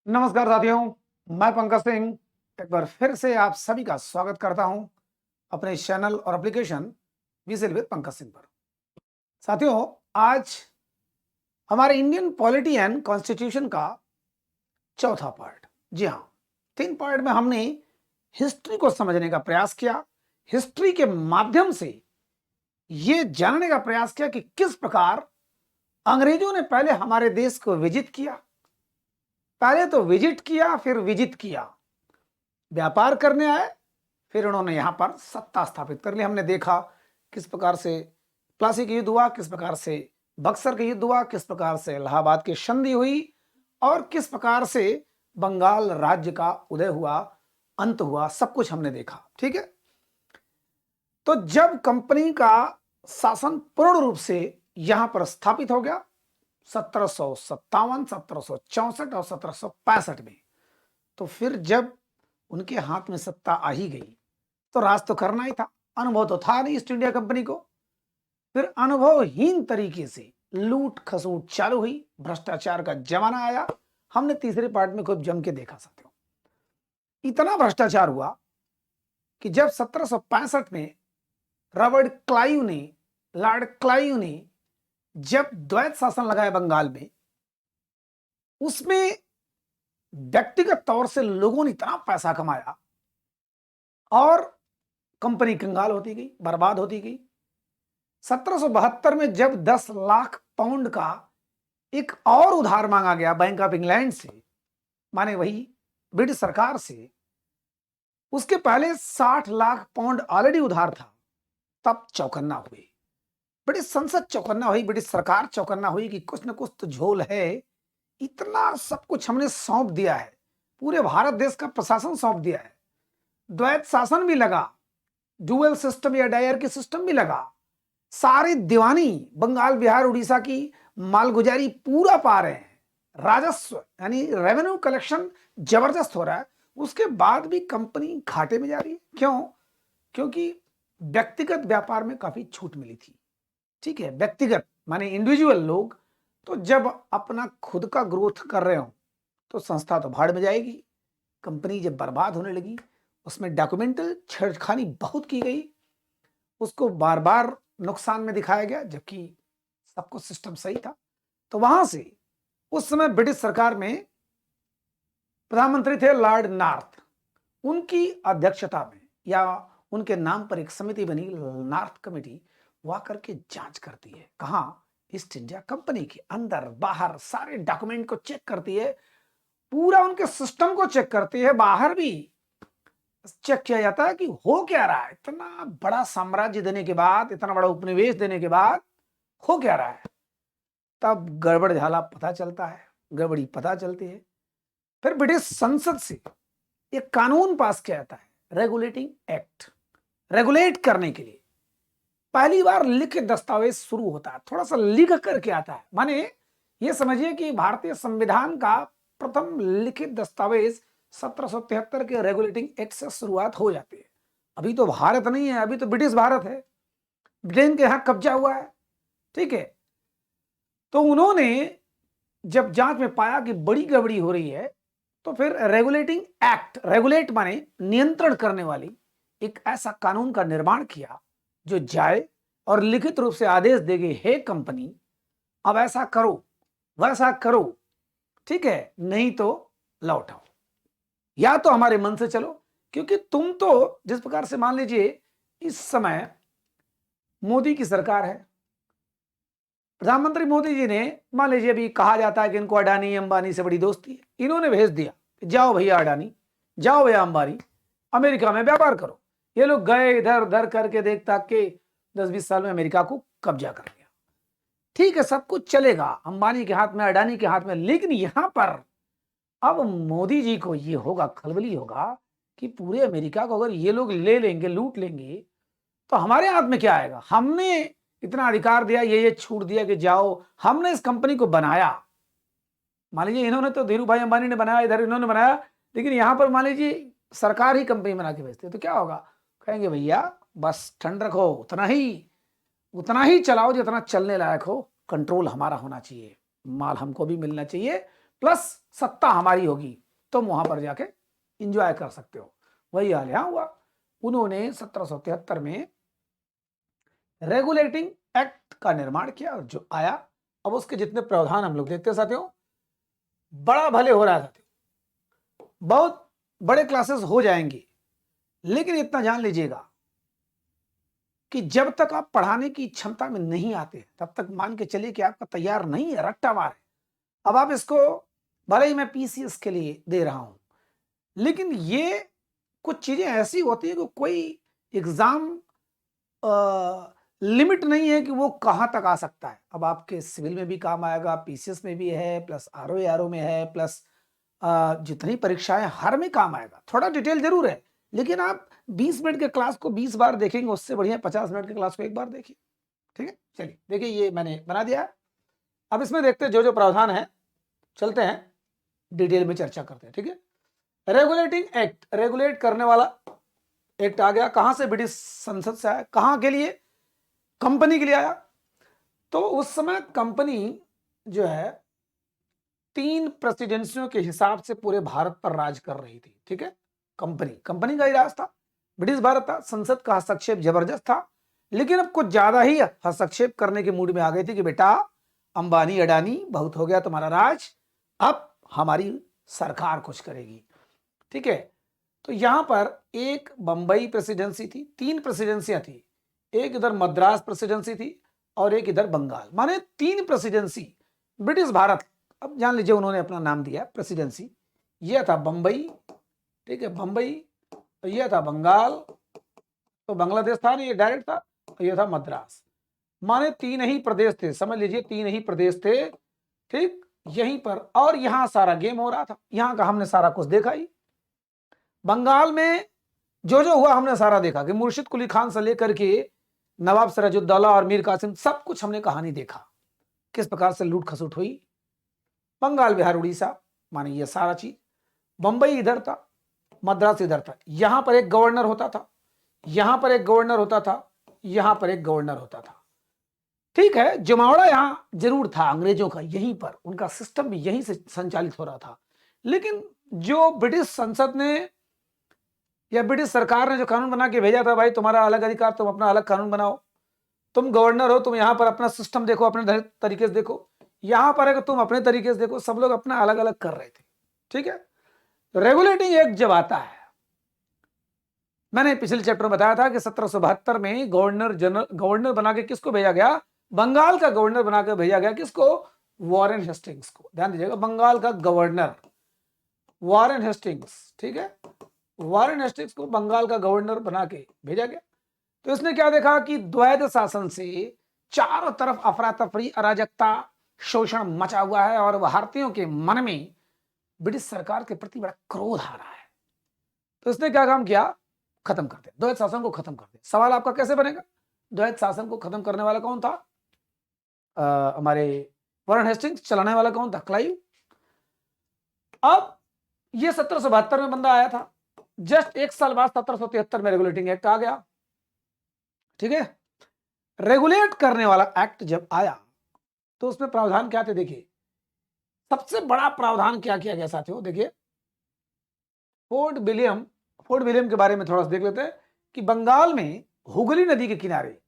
नमस्कार साथियों, मैं पंकज सिंह एक बार फिर से आप सभी का स्वागत करता हूं अपने चैनल और application vigil with Pankaj Singh पर। साथियों, आज हमारे इंडियन पॉलिटी एंड कॉन्स्टिट्यूशन का चौथा पार्ट। जी हाँ, 3 पार्ट में हमने हिस्ट्री को समझने का प्रयास किया। हिस्ट्री के माध्यम से यह जानने का प्रयास किया कि किस प्रकार अंग्रेजों ने पहले हमारे देश को विजिट किया। पहले तो विजिट किया, फिर विजिट किया, व्यापार करने आए, फिर उन्होंने यहां पर सत्ता स्थापित कर ली। हमने देखा किस प्रकार से प्लासी का युद्ध हुआ, किस प्रकार से बक्सर का युद्ध हुआ, किस प्रकार से इलाहाबाद की संधि हुई और किस प्रकार से बंगाल राज्य का उदय हुआ, अंत हुआ, सब कुछ हमने देखा। ठीक है, तो जब कंपनी का शासन पूर्ण रूप से यहां पर स्थापित हो गया 1757, 1764 और 1765 में, तो फिर जब उनके हाथ में सत्ता आ ही गई तो राज तो करना ही था। अनुभव तो था नहीं ईस्ट इंडिया कंपनी को। फिर अनुभवहीन तरीके से लूट खसूट चालू हुई, भ्रष्टाचार का जमाना आया। हमने तीसरे पार्ट में खूब जम के देखा साथियों। इतना भ्रष्टाचार हुआ कि जब 1765 में लॉर्ड क्लाइव ने जब द्वैत शासन लगाया बंगाल में, उसमें व्यक्तिगत तौर से लोगों ने इतना पैसा कमाया और कंपनी कंगाल होती गई, बर्बाद होती गई। 1772 में जब 10 लाख पाउंड का एक और उधार मांगा गया बैंक ऑफ इंग्लैंड से, माने वही ब्रिटिश सरकार से, उसके पहले 60 लाख पाउंड ऑलरेडी उधार था, तब चौकन्ना हुई ब्रिटिश संसद, चौकन्ना हुई ब्रिटिश सरकार, चौकन्ना हुई कि कुछ न कुछ तो झोल है। इतना सब कुछ हमने सौंप दिया है, पूरे भारत देश का प्रशासन सौंप दिया है, द्वैत शासन भी लगा, डुअल सिस्टम या डायरकी सिस्टम भी लगा, सारी दीवानी बंगाल बिहार उड़ीसा की मालगुजारी पूरा पा रहे हैं, राजस्व यानी रेवेन्यू कलेक्शन जबरदस्त हो रहा है। उसके बाद भी कंपनी घाटे में जा रही है। क्यों? क्योंकि व्यक्तिगत व्यापार में काफी छूट मिली थी। ठीक है, व्यक्तिगत माने इंडिविजुअल लोग तो जब अपना खुद का ग्रोथ कर रहे हो तो संस्था तो भाड़ में जाएगी। कंपनी जब बर्बाद होने लगी, उसमें डॉक्यूमेंटल छेड़खानी बहुत की गई, उसको बार बार नुकसान में दिखाया गया, जबकि सब कुछ सिस्टम सही था। तो वहां से उस समय ब्रिटिश सरकार में प्रधानमंत्री थे लॉर्ड नॉर्थ, उनकी अध्यक्षता में या उनके नाम पर एक समिति बनी, नॉर्थ कमेटी। वह करके जांच करती है, कहां? ईस्ट इंडिया कंपनी के अंदर बाहर सारे डॉक्यूमेंट को चेक करती है, पूरा उनके सिस्टम को चेक करती है, बाहर भी चेक किया जाता है कि हो क्या रहा है। इतना बड़ा साम्राज्य देने के बाद, इतना बड़ा उपनिवेश देने के बाद हो क्या रहा है। तब गड़बड़ झाला पता चलता है, गड़बड़ी पता चलती है। फिर ब्रिटिश संसद से एक कानून पास किया जाता है, रेगुलेटिंग एक्ट, रेगुलेट करने के लिए। पहली बार लिखित दस्तावेज शुरू होता है, थोड़ा सा लिख करके आता है। माने ये समझिए कि भारतीय संविधान का प्रथम लिखित दस्तावेज 1773 के रेगुलेटिंग एक्ट से शुरुआत हो जाती है। अभी तो भारत नहीं है, अभी तो ब्रिटिश भारत है, ब्रिटेन के यहां कब्जा हुआ है। ठीक है, तो उन्होंने जब जांच में पाया कि बड़ी गड़बड़ी हो रही है, तो फिर रेगुलेटिंग एक्ट, रेगुलेट माने नियंत्रण करने वाली, एक ऐसा कानून का निर्माण किया जो जाए और लिखित रूप से आदेश देगी, हे कंपनी अब ऐसा करो, वैसा करो, ठीक है, नहीं तो लौट आओ, या तो हमारे मन से चलो। क्योंकि तुम तो जिस प्रकार से मान लीजिए इस समय मोदी की सरकार है, प्रधानमंत्री मोदी जी ने मान लीजिए, अभी कहा जाता है कि इनको अडानी अंबानी से बड़ी दोस्ती है, इन्होंने भेज दिया कि जाओ भैया अडानी, जाओ भैया अंबानी, अमेरिका में व्यापार करो। ये लोग गए, इधर उधर करके देखता कि 10-20 साल में अमेरिका को कब्जा कर लिया। ठीक है, सब कुछ चलेगा अंबानी के हाथ में, अडानी के हाथ में, लेकिन यहां पर अब मोदी जी को ये होगा, खलबली होगा कि पूरे अमेरिका को अगर ये लोग ले लेंगे, लूट लेंगे, तो हमारे हाथ में क्या आएगा। हमने इतना अधिकार दिया, ये छूट दिया कि जाओ, हमने इस कंपनी को बनाया। मान लीजिए इन्होंने तो धीरू भाई अंबानी ने बनाया, इधर इन्होंने बनाया, लेकिन यहां पर मान लीजिए सरकार ही कंपनी बना के भेजती है, तो क्या होगा? कहेंगे भैया बस ठंड रखो, उतना ही चलाओ जितना चलने लायक हो, कंट्रोल हमारा होना चाहिए, माल हमको भी मिलना चाहिए, प्लस सत्ता हमारी होगी, तुम वहां पर जाके इंजॉय कर सकते हो। वही हाल यहां हुआ। उन्होंने 1773 में रेगुलेटिंग एक्ट का निर्माण किया जो आया। अब उसके जितने प्रावधान हम लोग देखते हैं साथियों, बड़ा भले हो रहा है साथियों, बहुत बड़े क्लासेस हो जाएंगे, लेकिन इतना जान लीजिएगा कि जब तक आप पढ़ाने की क्षमता में नहीं आते तब तक मान के चलिए कि आपका तैयार नहीं है, रट्टा मार है। अब आप इसको, भले ही मैं पीसीएस के लिए दे रहा हूं, लेकिन ये कुछ चीजें ऐसी होती है कि कोई एग्जाम लिमिट नहीं है कि वो कहां तक आ सकता है। अब आपके सिविल में भी काम आएगा, पीसीएस में भी है, प्लस आरओ में है, प्लस जितनी परीक्षाएं हर में काम आएगा। थोड़ा डिटेल जरूर है, लेकिन आप 20 मिनट के क्लास को 20 बार देखेंगे उससे बढ़िया 50 मिनट के क्लास को एक बार देखिए। ठीक है, चलिए देखिए ये मैंने बना दिया है। अब इसमें देखते हैं जो जो प्रावधान है, चलते हैं डिटेल में चर्चा करते हैं। ठीक है, रेगुलेटिंग एक्ट, रेगुलेट करने वाला एक्ट आ गया। कहां से? ब्रिटिश संसद से आया। कहां के लिए? कंपनी के लिए आया। तो उस समय कंपनी जो है 3 प्रेसिडेंसियों के हिसाब से पूरे भारत पर राज कर रही थी। ठीक है, कंपनी का ही राज था, ब्रिटिश भारत था। संसद का हस्तक्षेप जबरदस्त था, लेकिन अब कुछ ज्यादा ही हस्तक्षेप करने के मूड में आ गई थी कि बेटा अंबानी अडानी बहुत हो गया तुम्हारा राज, अब हमारी सरकार कुछ करेगी। ठीक है, तो यहां पर एक बंबई प्रेसिडेंसी थी, 3 प्रेसिडेंसियां थी, एक इधर मद्रास प्रेसिडेंसी थी और एक इधर बंगाल, माने 3 प्रेसिडेंसी ब्रिटिश भारत। अब जान लीजिए उन्होंने अपना नाम दिया प्रेसिडेंसी। यह था बंबई, ठीक है, बंबई, यह था बंगाल, तो बांग्लादेश था नहीं, ये डायरेक्ट था, और यह था मद्रास। माने 3 ही प्रदेश थे, समझ लीजिए 3 ही प्रदेश थे। ठीक, यहीं पर, और यहां सारा गेम हो रहा था, यहां का हमने सारा कुछ देखा ही। बंगाल में जो जो हुआ हमने सारा देखा कि मुर्शिद कुली खान से लेकर के नवाब सिराजुद्दौला और मीर कासिम, सब कुछ हमने कहानी देखा किस प्रकार से लूट खसुट हुई। बंगाल, बिहार, उड़ीसा, माने ये सारा चीज। बंबई इधर था, मद्रास इधर था। यहां पर एक गवर्नर होता था, यहां पर एक गवर्नर होता था, यहां पर एक गवर्नर होता था। ठीक है, जमावड़ा यहां जरूर था अंग्रेजों का, यहीं पर उनका सिस्टम भी यहीं से संचालित हो रहा था। लेकिन जो ब्रिटिश संसद ने या ब्रिटिश सरकार ने जो कानून बना के भेजा था, भाई तुम्हारा अलग अधिकार, तुम अपना अलग कानून बनाओ, तुम गवर्नर हो, तुम यहां पर अपना सिस्टम देखो, अपने तरीके से देखो, यहां पर है कि तुम अपने तरीके से देखो, सब लोग अपना अलग अलग कर रहे थे। ठीक है, रेगुलेटिंग एक्ट जब आता है, मैंने पिछले चैप्टर में बताया था कि 1772 में गवर्नर बना के किसको भेजा गया? बंगाल का गवर्नर बनाकर भेजा गया। किसको? वॉरेन हेस्टिंग्स को। ध्यान दीजिएगा, बंगाल का गवर्नर वॉरेन हेस्टिंग्स। ठीक है, वॉरेन हेस्टिंग्स को बंगाल का गवर्नर बना के भेजा गया। तो इसने क्या देखा कि द्वैध शासन से चारों तरफ अफरा तफरी, अराजकता, शोषण मचा हुआ है और भारतीयों के मन में ब्रिटिश सरकार के प्रति बड़ा क्रोध आ रहा है। तो इसने क्या काम किया? खत्म कर दिया, द्वैध शासन को खत्म कर दिया। सवाल आपका कैसे बनेगा? द्वैध शासन को खत्म करने वाला कौन था? हमारे वॉरेन हेस्टिंग्स। चलाने वाला कौन था? क्लाइव। अब ये 1772 में बंदा आया था, जस्ट 1 साल बाद 1773 में रेगुलेटिंग एक्ट आ गया। ठीक है, रेगुलेट करने वाला एक्ट जब आया तो उसमें प्रावधान क्या थे? देखिए, सबसे बड़ा प्रावधान क्या किया गया साथियों, देखिए, फोर्ट विलियम के बारे में थोड़ा सा देख लेते हैं कि बंगाल में हुगली नदी के किनारे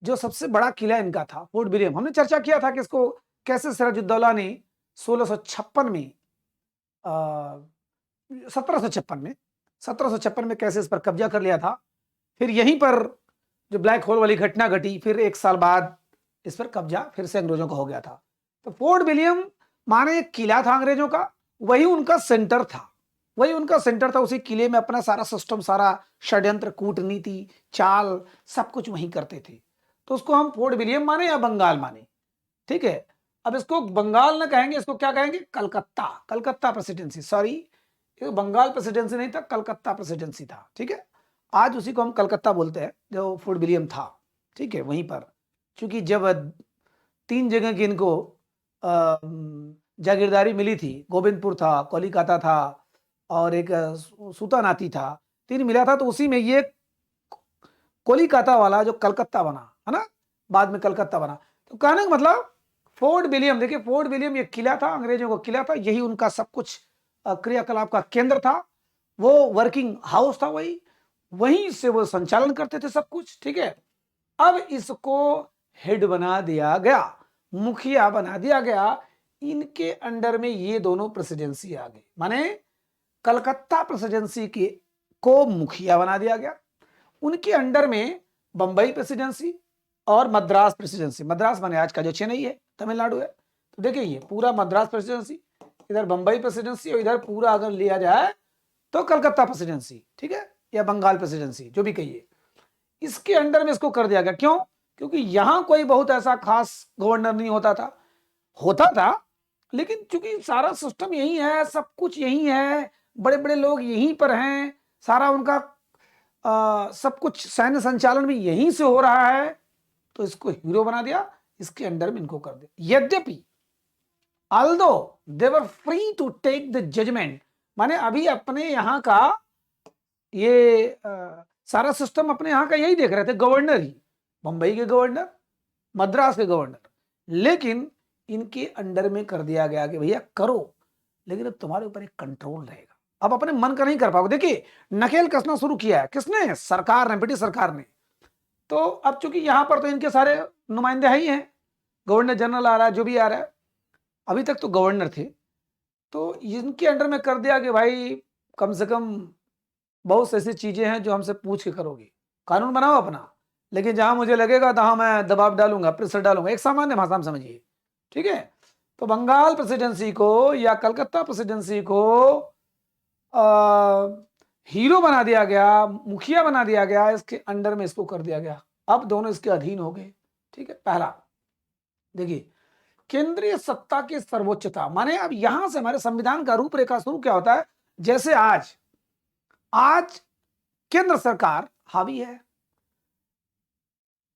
जो सबसे बड़ा किला इनका था फोर्ट विलियम। हमने चर्चा किया था कि इसको कैसे सिराजुद्दौला ने 1656 में 1756 में कैसे इस पर कब्जा कर लिया था। फिर यहीं पर जो ब्लैक होल वाली घटना घटी, फिर 1 साल बाद इस पर कब्जा फिर से अंग्रेजों का हो गया था। तो फोर्ट विलियम माने एक किला था अंग्रेजों का, वही उनका सेंटर था, वही उनका सेंटर था। उसी किले में अपना सारा सिस्टम, सारा षड्यंत्र, कूटनीति, चाल, सब कुछ वहीं करते थे। तो उसको हम फोर्ट विलियम माने या बंगाल माने। ठीक है, अब इसको बंगाल ना कहेंगे, इसको क्या कहेंगे? कलकत्ता, कलकत्ता प्रेसिडेंसी। सॉरी, ये बंगाल प्रेसिडेंसी नहीं था, कलकत्ता प्रेसिडेंसी था। ठीक है, आज उसी को हम कलकत्ता बोलते हैं जो फोर्ट विलियम था। ठीक है, वहीं पर क्योंकि जब 3 जगह की इनको जागीरदारी मिली थी, गोविंदपुर था, कोलिकाता था और एक सूतानाती था, 3 मिला था, तो उसी में ये कोलिकाता वाला जो कलकत्ता बना है ना, बाद में कलकत्ता बना। तो कहने का मतलब फोर्ट विलियम, देखिए फोर्ट विलियम ये किला था, अंग्रेजों का किला था, यही उनका सब कुछ क्रियाकलाप का केंद्र था, वो वर्किंग हाउस था, वहीं से वो संचालन करते थे सब कुछ, ठीक है। अब इसको हेड बना दिया गया, मुखिया बना दिया गया, इनके अंडर में ये दोनों प्रेसिडेंसी आ गई, माने कलकत्ता प्रेसिडेंसी की को मुखिया बना दिया गया, उनके अंडर में बंबई प्रेसिडेंसी और मद्रास प्रेसिडेंसी, मद्रास माने आज का जो चेन्नई है, तमिलनाडु है, तो देखिए ये पूरा मद्रास प्रेसिडेंसी, इधर बंबई प्रेसिडेंसी और इधर पूरा अगर लिया जाए तो कलकत्ता प्रेसिडेंसी, ठीक है, या बंगाल प्रेसिडेंसी, जो भी कहिए, इसके अंडर में इसको कर दिया गया। क्यों? क्योंकि यहां कोई बहुत ऐसा खास गवर्नर नहीं होता था, लेकिन चूंकि सारा सिस्टम यही है, सब कुछ यही है, बड़े बड़े लोग यहीं पर हैं, सारा उनका सब कुछ सैन्य संचालन भी यहीं से हो रहा है, तो इसको हीरो बना दिया, इसके अंडर में इनको कर दिया। यद्यपि although they were free to take the judgement, माने अभी अपने यहां का ये सारा सिस्टम अपने यहां का यही देख रहे थे, गवर्नर ही, बंबई के गवर्नर, मद्रास के गवर्नर, लेकिन इनके अंडर में कर दिया गया कि भैया करो, लेकिन अब तुम्हारे ऊपर एक कंट्रोल रहेगा, अब अपने मन का नहीं कर पाओगे। देखिए नकेल कसना शुरू किया है किसने? सरकार ने, ब्रिटिश सरकार ने। तो अब चूंकि यहां पर तो इनके सारे नुमाइंदे ही हैं, गवर्नर जनरल आ रहा है, जो भी आ रहा है, अभी तक तो गवर्नर थे, तो इनके अंडर में कर दिया कि भाई कम से कम बहुत सी ऐसी चीजें हैं जो हमसे पूछ के करोगे, कानून बनाओ अपना, लेकिन जहां मुझे लगेगा तहां मैं दबाव डालूंगा, प्रेशर डालूंगा, एक सामान्य भाषा में समझिए, ठीक है। तो बंगाल प्रेसिडेंसी को या कलकत्ता प्रेसिडेंसी को हीरो बना दिया गया, मुखिया बना दिया गया, इसके अंडर में इसको कर दिया गया, अब दोनों इसके अधीन हो गए, ठीक है। पहला देखिए केंद्रीय सत्ता की सर्वोच्चता, माने अब यहां से हमारे संविधान का रूपरेखा शुरू क्या होता है, जैसे आज आज केंद्र सरकार हावी है,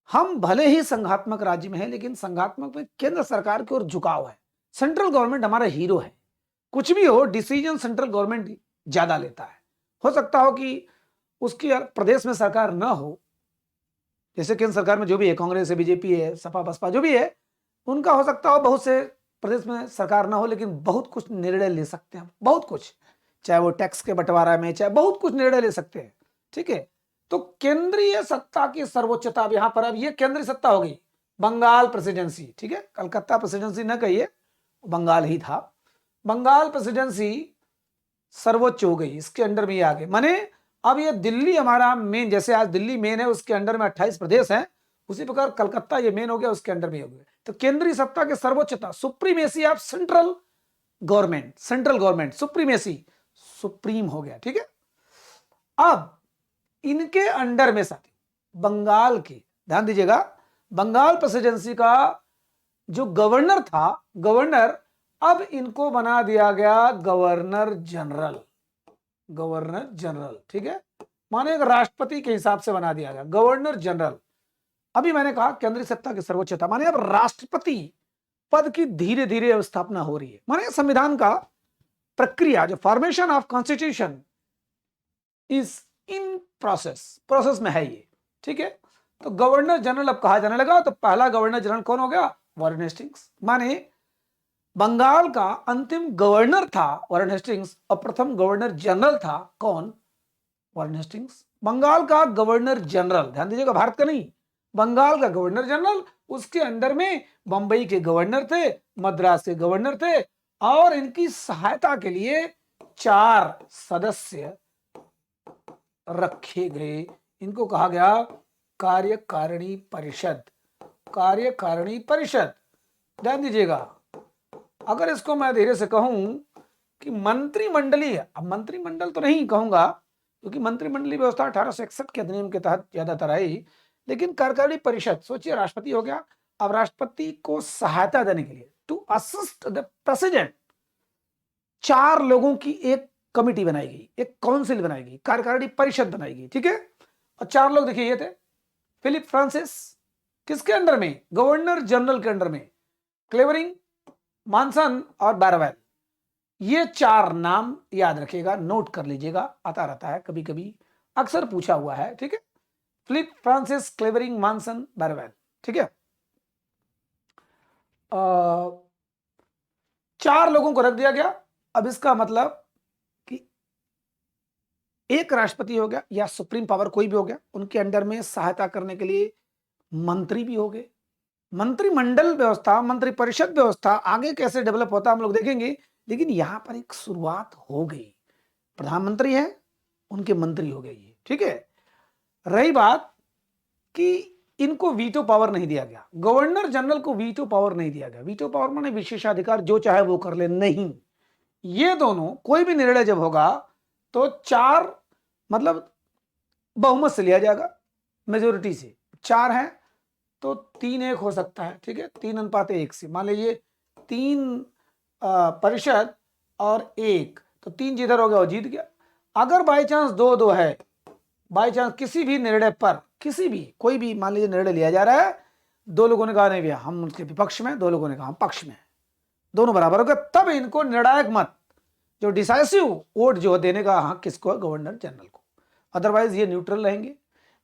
हम भले ही संघात्मक राज्य में हैं, लेकिन संघात्मक में केंद्र सरकार की ओर झुकाव है, सेंट्रल गवर्नमेंट हमारा हीरो है, कुछ भी हो डिसीजन सेंट्रल गवर्नमेंट ज्यादा लेता है। हो सकता हो कि उसकी प्रदेश में सरकार ना हो, जैसे केंद्र सरकार में जो भी है, कांग्रेस है, बीजेपी है, सपा बसपा जो भी है, उनका हो सकता हो बहुत से प्रदेश में सरकार ना हो, लेकिन बहुत कुछ निर्णय ले सकते हैं, बहुत कुछ, चाहे वो टैक्स के बंटवारा में, चाहे बहुत कुछ निर्णय ले सकते हैं, ठीक है। तो केंद्रीय सत्ता की सर्वोच्चता, अब यहां पर अब ये केंद्रीय सत्ता हो गई, बंगाल प्रेसिडेंसी, ठीक है, कलकत्ता प्रेसिडेंसी न कहिए, बंगाल ही था, बंगाल प्रेसिडेंसी सर्वोच्च हो गई, इसके अंडर में ये आ गए, माने अब ये दिल्ली हमारा मेन, जैसे आज दिल्ली मेन है, उसके अंडर में 28 प्रदेश हैं, उसी प्रकार कलकत्ता ये मेन हो गया, उसके अंडर में हो गया। तो केंद्रीय सत्ता की सर्वोच्चता, supremacy of central government supremacy, supreme हो गया, ठीक है। अब इनके अंडर में साथी बंगाल की, ध्यान दीजिएगा, बंगाल प्रेसिडेंसी का जो गवर्नर था, गवर्नर, अब इनको बना दिया गया गवर्नर जनरल, गवर्नर जनरल, ठीक है, माने एक राष्ट्रपति के हिसाब से बना दिया गया गवर्नर जनरल। अभी मैंने कहा केंद्रीय सत्ता की सर्वोच्चता, माने अब राष्ट्रपति पद की धीरे धीरे स्थापना हो रही है, माने संविधान का प्रक्रिया, जो formation of constitution is in process में है ये, ठीक है। तो गवर्नर जनरल अब कहा जाने लगा, तो पहला गवर्नर जनरल कौन हो गया? वॉरेन हेस्टिंग्स, माने बंगाल का अंतिम गवर्नर था वॉरेन हेस्टिंग्स, और प्रथम गवर्नर जनरल था कौन? Warren Hastings. बंगाल का गवर्नर जनरल, ध्यान दीजिएगा, भारत का नहीं, बंगाल का गवर्नर जनरल, उसके अंडर में बंबई के गवर्नर थे, मद्रास के गवर्नर थे, और इनकी सहायता के लिए 4 सदस्य रखे गए, इनको कहा गया कार्यकारिणी परिषद, कार्यकारिणी परिषद। ध्यान दीजिएगा, अगर इसको मैं धीरे से कहूं कि मंत्रिमंडलीय, अब मंत्रिमंडल तो नहीं कहूंगा, क्योंकि मंत्रिमंडलीय व्यवस्था 1861 के अधिनियम के तहत ज्यादातर आई, लेकिन कार्यकारिणी परिषद, सोचिए राष्ट्रपति हो गया, अब राष्ट्रपति को सहायता देने के लिए, टू असिस्ट द प्रेसिडेंट, 4 लोगों की एक कमिटी बनाई गई, एक काउंसिल बनाई गई, कार्यकारिणी परिषद बनाई गई, ठीक है। और 4 लोग देखिए ये थे, फिलिप फ्रांसिस, किसके अंडर में? गवर्नर जनरल के अंडर में, क्लेवरिंग, मानसन और बैरवेल, ये 4 नाम याद रखिएगा, नोट कर लीजिएगा, आता रहता है कभी कभी, अक्सर पूछा हुआ है, ठीक है। फिलिप फ्रांसिस, क्लेवरिंग, मानसन, बैरवेल, ठीक है। 4 लोगों को रख दिया गया। अब इसका मतलब कि एक राष्ट्रपति हो गया या सुप्रीम पावर कोई भी हो गया, उनके अंडर में सहायता करने के लिए मंत्री भी हो गए। मंत्रिमंडल व्यवस्था, मंत्रिपरिषद व्यवस्था आगे कैसे डेवलप होता है हम लोग देखेंगे, लेकिन यहां पर एक शुरुआत हो गई। प्रधानमंत्री है, उनके मंत्री हो गए, ठीक है। रही बात कि इनको वीटो पावर नहीं दिया गया, गवर्नर जनरल को वीटो पावर नहीं दिया गया। वीटो पावर माने विशेषाधिकार, जो चाहे वो कर ले, नहीं। ये दोनों कोई भी निर्णय जब होगा तो 4 मतलब बहुमत से लिया जाएगा, मेजोरिटी से। 4 है तो 3-1 हो सकता है, ठीक है, 3:1 से। मान लीजिए 3 परिषद और 1, तो 3 जिधर हो गया वो जीत गया। अगर बाई चांस 2-2 है, बाई चांस किसी भी निर्णय पर, किसी भी कोई भी मान लीजिए निर्णय लिया जा रहा है, 2 लोगों ने कहा नहीं भैया हम उनके विपक्ष में, 2 लोगों ने कहा हम पक्ष में, दोनों बराबर हो गए, तब इनको निर्णायक मत, जो डिसाइसिव वोट जो देने का हक किसको है, गवर्नर जनरल को। अदरवाइज ये न्यूट्रल रहेंगे।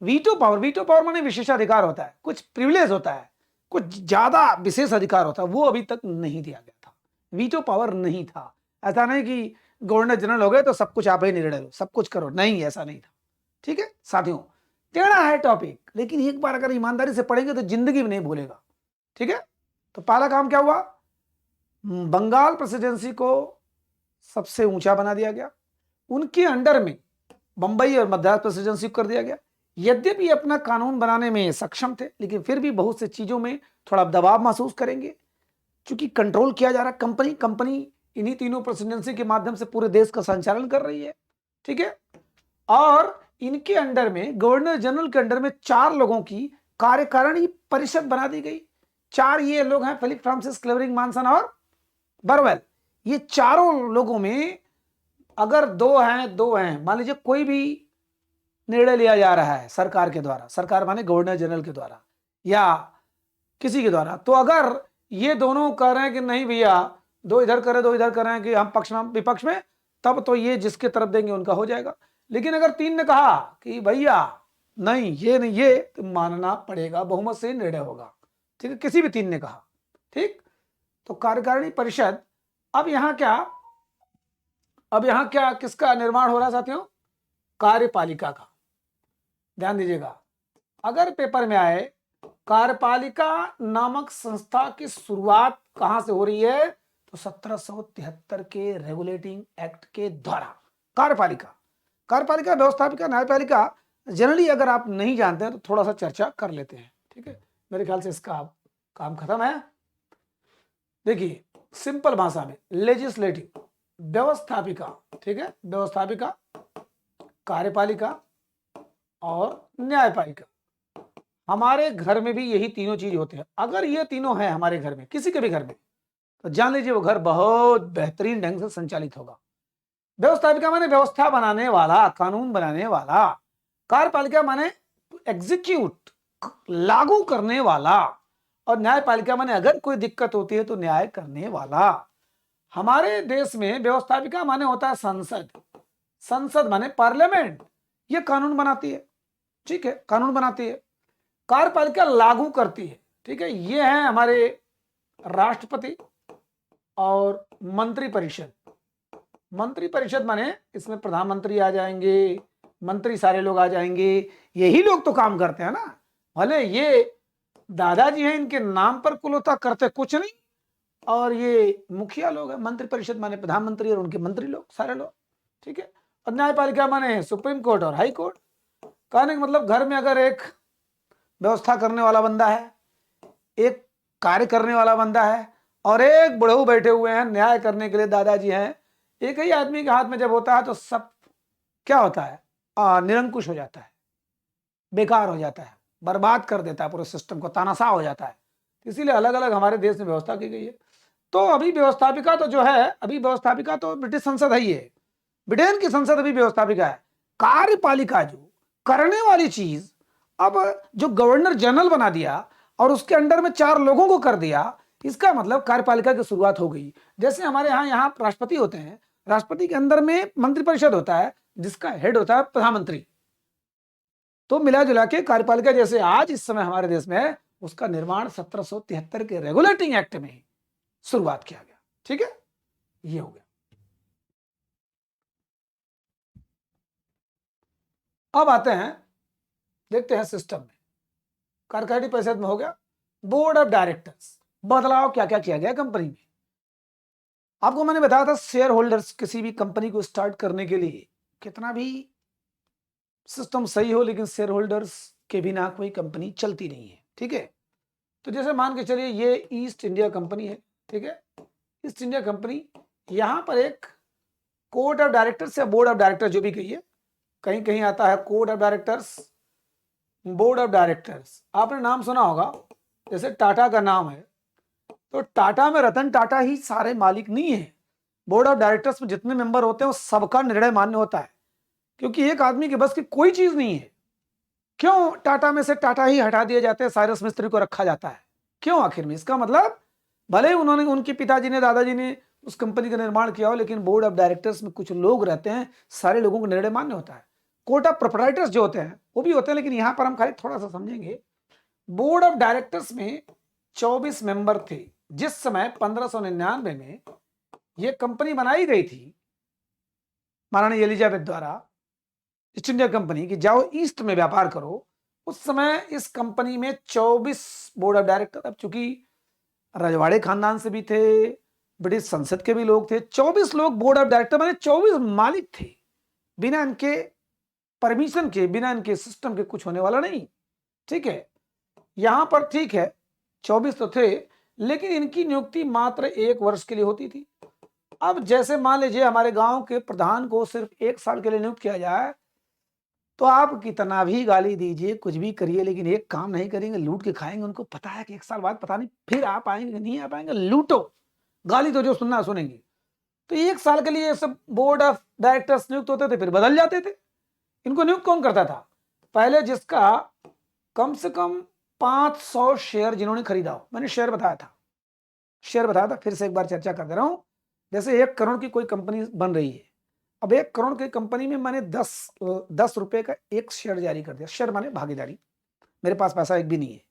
वीटो पावर माने विशेषाधिकार होता है, कुछ प्रिविलेज होता है, कुछ ज्यादा विशेष अधिकार होता है, वो अभी तक नहीं दिया गया था। वीटो पावर नहीं था। ऐसा नहीं कि गवर्नर जनरल हो गए तो सब कुछ आप ही निर्णय लो, सब कुछ करो, नहीं, ऐसा नहीं था, ठीक है साथियों। टेढ़ा है टॉपिक, लेकिन एक बार अगर ईमानदारी से पढ़ेंगे तो जिंदगी में नहीं भूलेगा, ठीक है। तो पहला काम क्या हुआ, बंगाल प्रेसिडेंसी को सबसे ऊंचा बना दिया गया, उनके अंडर में बंबई और मद्रास प्रेसिडेंसी कर दिया गया। यद्यपि अपना कानून बनाने में सक्षम थे, लेकिन फिर भी बहुत से चीजों में थोड़ा दबाव महसूस करेंगे, क्योंकि कंट्रोल किया जा रहा है। कंपनी इन्हीं तीनों प्रेसिडेंसी के माध्यम से पूरे देश का संचालन कर रही है, ठीक है। और इनके अंडर में, गवर्नर जनरल के अंडर में 4 लोगों की कार्यकारिणी परिषद बना दी गई। 4 ये लोग हैं, फिलिप फ्रांसिस, क्लेवरिंग, मानसन और बरवेल। ये चारों लोगों में अगर 2 हैं, मान लीजिए कोई भी निर्णय लिया जा रहा है सरकार के द्वारा, सरकार माने गवर्नर जनरल के द्वारा या किसी के द्वारा, तो अगर ये दोनों कह रहे हैं कि नहीं भैया 2 इधर करें 2 इधर करें कि हम पक्ष में विपक्ष में, तब तो ये जिसके तरफ देंगे उनका हो जाएगा। लेकिन अगर 3 ने कहा कि भैया नहीं ये नहीं ये, तो मानना पड़ेगा, बहुमत से निर्णय होगा, ठीक है, किसी भी 3 ने कहा, ठीक। तो कार्यकारिणी परिषद, अब यहां क्या किसका निर्माण हो रहा है साथियों, कार्यपालिका का। ध्यान दीजिएगा, अगर पेपर में आए कार्यपालिका नामक संस्था की शुरुआत कहां से हो रही है, तो 1773 के रेगुलेटिंग एक्ट के द्वारा। कार्यपालिका, व्यवस्थापिका, न्यायपालिका, जनरली अगर आप नहीं जानते हैं तो थोड़ा सा चर्चा कर लेते हैं, ठीक है। मेरे ख्याल से इसका काम खत्म है। देखिए सिंपल भाषा में, लेजिस्लेटिव व्यवस्थापिका, ठीक है, व्यवस्थापिका, कार्यपालिका और न्यायपालिका। हमारे घर में भी यही तीनों चीज होते हैं। अगर ये तीनों हैं हमारे घर में, किसी के भी घर में, तो जान लीजिए वो घर बहुत बेहतरीन ढंग से संचालित होगा। व्यवस्थापिका माने व्यवस्था बनाने वाला, कानून बनाने वाला। कार्यपालिका माने एग्जीक्यूट, लागू करने वाला। और न्यायपालिका माने अगर कोई दिक्कत होती है तो न्याय करने वाला। हमारे देश में व्यवस्थापिका माने होता है संसद, संसद माने पार्लियामेंट, ये कानून बनाती है, ठीक है, कानून बनाती है। कार्यपालिका लागू करती है, ठीक है, ये है हमारे राष्ट्रपति और मंत्रिपरिषद। मंत्रिपरिषद माने इसमें प्रधानमंत्री आ जाएंगे, मंत्री सारे लोग आ जाएंगे, यही लोग तो काम करते हैं ना। भले ये दादाजी हैं, इनके नाम पर कुल होता, करते कुछ नहीं, और ये मुखिया लोग हैं। मंत्रिपरिषद माने प्रधानमंत्री और उनके मंत्री लोग, सारे लोग, ठीक है। और न्यायपालिका माने सुप्रीम कोर्ट और हाई कोर्ट। कहने का मतलब घर में अगर एक व्यवस्था करने वाला बंदा है, एक कार्य करने वाला बंदा है, और एक बुढ़ऊ बैठे हुए हैं न्याय करने के लिए, दादाजी हैं, एक ही आदमी के हाथ में जब होता है तो सब क्या होता है, निरंकुश हो जाता है, बेकार हो जाता है, बर्बाद कर देता है पूरे सिस्टम को, तानाशाह हो जाता है। इसीलिए अलग अलग हमारे देश में व्यवस्था की गई है। तो अभी व्यवस्थापिका तो जो है, अभी व्यवस्थापिका तो ब्रिटिश संसद है, ये ब्रिटेन की संसद अभी व्यवस्थापिका है। कार्यपालिका जो करने वाली चीज, अब जो गवर्नर जनरल बना दिया और उसके अंडर में 4 लोगों को कर दिया, इसका मतलब कार्यपालिका की शुरुआत हो गई। जैसे हमारे यहाँ राष्ट्रपति होते हैं, राष्ट्रपति के अंदर में मंत्रिपरिषद होता है जिसका हेड होता है प्रधानमंत्री। तो मिला जुला के कार्यपालिका जैसे आज इस समय हमारे देश में है, उसका निर्माण 1773 के रेगुलेटिंग एक्ट में शुरुआत किया गया। ठीक है, ये हो गया। अब आते हैं, देखते हैं सिस्टम में, कार्यकारिणी परिषद में हो गया, बोर्ड ऑफ डायरेक्टर्स, बदलाव क्या क्या किया गया कंपनी में। आपको मैंने बताया था शेयर होल्डर्स किसी भी कंपनी को स्टार्ट करने के लिए कितना भी सिस्टम सही हो, लेकिन शेयर होल्डर्स के बिना कोई कंपनी चलती नहीं है। ठीक है, तो जैसे मान के चलिए ये ईस्ट इंडिया कंपनी है। ठीक है, ईस्ट इंडिया कंपनी, यहां पर एक कोर्ट ऑफ डायरेक्टर्स या बोर्ड ऑफ डायरेक्टर्स जो भी कहिए, कहीं कहीं आता है court of directors, board of directors. आपने नाम सुना होगा, जैसे टाटा का नाम है, तो टाटा में रतन टाटा ही सारे मालिक नहीं है। बोर्ड ऑफ डायरेक्टर्स में जितने मेंबर होते हैं वो सबका निर्णय मान्य होता है, क्योंकि एक आदमी के बस की कोई चीज नहीं है। क्यों टाटा में से टाटा ही हटा दिए जाते हैं, साइरस मिस्त्री को रखा जाता है? क्यों? आखिर में इसका मतलब, भले ही उन्होंने, उनके पिताजी ने, दादाजी ने उस कंपनी का निर्माण किया हो, लेकिन बोर्ड ऑफ डायरेक्टर्स में कुछ लोग रहते हैं, सारे लोगों का निर्णय मान्य होता है। कोर्ट ऑफ प्रोप्राइटर्स जो होते हैं वो भी होते हैं, लेकिन यहां पर हम खाली थोड़ा सा समझेंगे। बोर्ड ऑफ डायरेक्टर्स में 24 मेंबर थे। जिस समय 1599 में यह कंपनी बनाई गई थी महारानी एलिजाबेथ द्वारा, ईस्ट इंडिया कंपनी की, जाओ ईस्ट में व्यापार करो, उस समय इस कंपनी में 24 बोर्ड ऑफ डायरेक्टर, अब चूंकि रजवाड़े खानदान से भी थे, ब्रिटिश संसद के भी लोग थे, 24 लोग बोर्ड ऑफ डायरेक्टर, माने 24 मालिक थे। बिना इनके परमिशन के, बिना इनके सिस्टम के कुछ होने वाला नहीं। ठीक है, यहां पर ठीक है 24 तो थे, लेकिन इनकी नियुक्ति मात्र 1 वर्ष के लिए होती थी। अब जैसे मान लीजिए हमारे गांव के प्रधान को सिर्फ 1 साल के लिए नियुक्त किया जाए, तो आप कितना भी गाली दीजिए, कुछ भी करिए, लेकिन एक काम नहीं करेंगे, लूट के खाएंगे। उनको पता है कि 1 साल बाद पता नहीं फिर आ पाएंगे नहीं आ पाएंगे, लूटो, गाली तो जो सुनना सुनेंगे। तो 1 साल के लिए ये सब बोर्ड ऑफ डायरेक्टर्स नियुक्त होते थे, फिर बदल जाते थे। इनको नियुक्त कौन करता था? पहले जिसका कम से कम 500 शेयर जिन्होंने खरीदा हो, मैंने शेयर बताया था, फिर से एक बार चर्चा कर दे रहा हूं। जैसे 1 करोड़ की कोई कंपनी बन रही है, अब 1 करोड़ की कंपनी में मैंने 10 रुपए का एक शेयर जारी कर दिया। शेयर माने भागीदारी, मेरे पास पैसा एक भी नहीं है,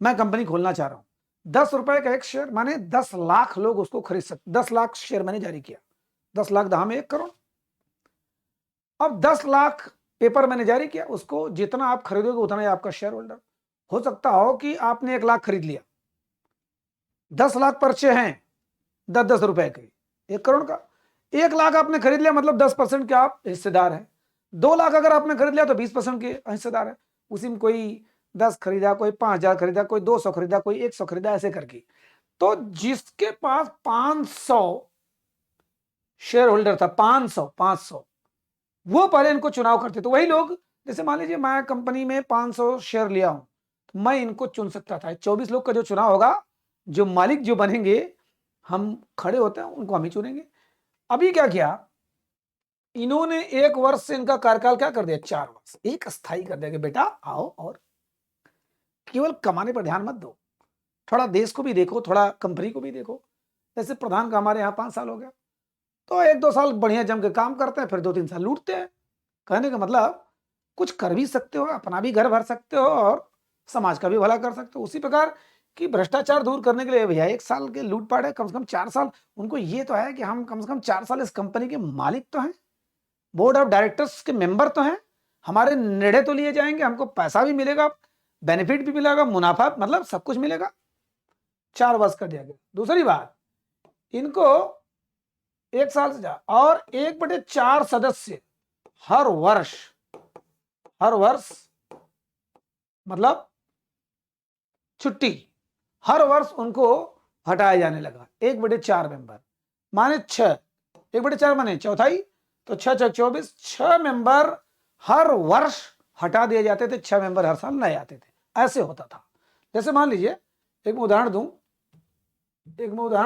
मैं कंपनी खोलना चाह रहा हूं, 10 रुपए का एक शेयर माने 10 लाख लोग उसको खरीद सकते। 10 लाख शेयर मैंने जारी किया, 10 लाख दहा में 1 करोड़। अब 10 लाख पेपर मैंने जारी किया, उसको जितना आप खरीदोगे उतना ही आपका शेयर होल्डर। हो सकता हो कि आपने 1 लाख खरीद लिया, 10 लाख पर्चे हैं 10-10 रुपए के, 1 करोड़ का। 1 लाख आपने खरीद लिया, मतलब 10% के आप हिस्सेदार हैं। 2 लाख अगर आपने खरीद लिया तो 20% के हिस्सेदार है। उसी में कोई 10 खरीदा, कोई 5000 खरीदा, कोई 200 खरीदा, कोई 100 खरीदा, ऐसे करके। तो जिसके पास 500 शेयर होल्डर था, 500, वो पहले इनको चुनाव करते। तो वही लोग, जैसे मान लीजिए मैं कंपनी में 500 शेयर लिया हूं, तो मैं इनको चुन सकता था। 24 लोग का जो चुनाव होगा, जो मालिक जो बनेंगे, हम खड़े होते हैं, उनको हम ही चुनेंगे। अभी क्या किया इन्होंने, 1 वर्ष से इनका कार्यकाल क्या कर दिया, 4 वर्ष, एक स्थायी कर दिया कि बेटा आओ और केवल कमाने पर ध्यान मत दो, थोड़ा देश को भी देखो, थोड़ा कंपनी को भी देखो। जैसे प्रधान का हमारे यहाँ 5 साल हो गया, तो 1-2 साल बढ़िया जम के काम करते हैं, फिर 2-3 साल लूटते हैं। कहने का मतलब, कुछ कर भी सकते हो, अपना भी घर भर सकते हो और समाज का भी भला कर सकते हो। उसी प्रकार कि भ्रष्टाचार दूर करने के लिए भैया 1 साल के लूटपाट है, कम से कम 4 साल उनको ये तो है कि हम कम से कम 4 साल इस कंपनी के मालिक तो हैं, बोर्ड ऑफ डायरेक्टर्स के मेंबर तो हैं, हमारे निर्णय तो लिए जाएंगे, हमको पैसा भी मिलेगा, बेनिफिट भी मिलेगा, मुनाफा, मतलब सब कुछ मिलेगा। 4 वर्ष कर दिया गया। दूसरी बात, इनको 1 साल से जा, और 1/4 सदस्य हर वर्ष मतलब छुट्टी, हर वर्ष उनको हटाया जाने लगा। 1/4 मेंबर माने 6, 1/4 माने चौथाई, तो 6 × 24, 6 मेंबर हर वर्ष हटा दिए जाते थे, 6 मेंबर हर साल नए आते थे। ऐसे होता था। जैसे मान लीजिए, एक मैं उदाहरण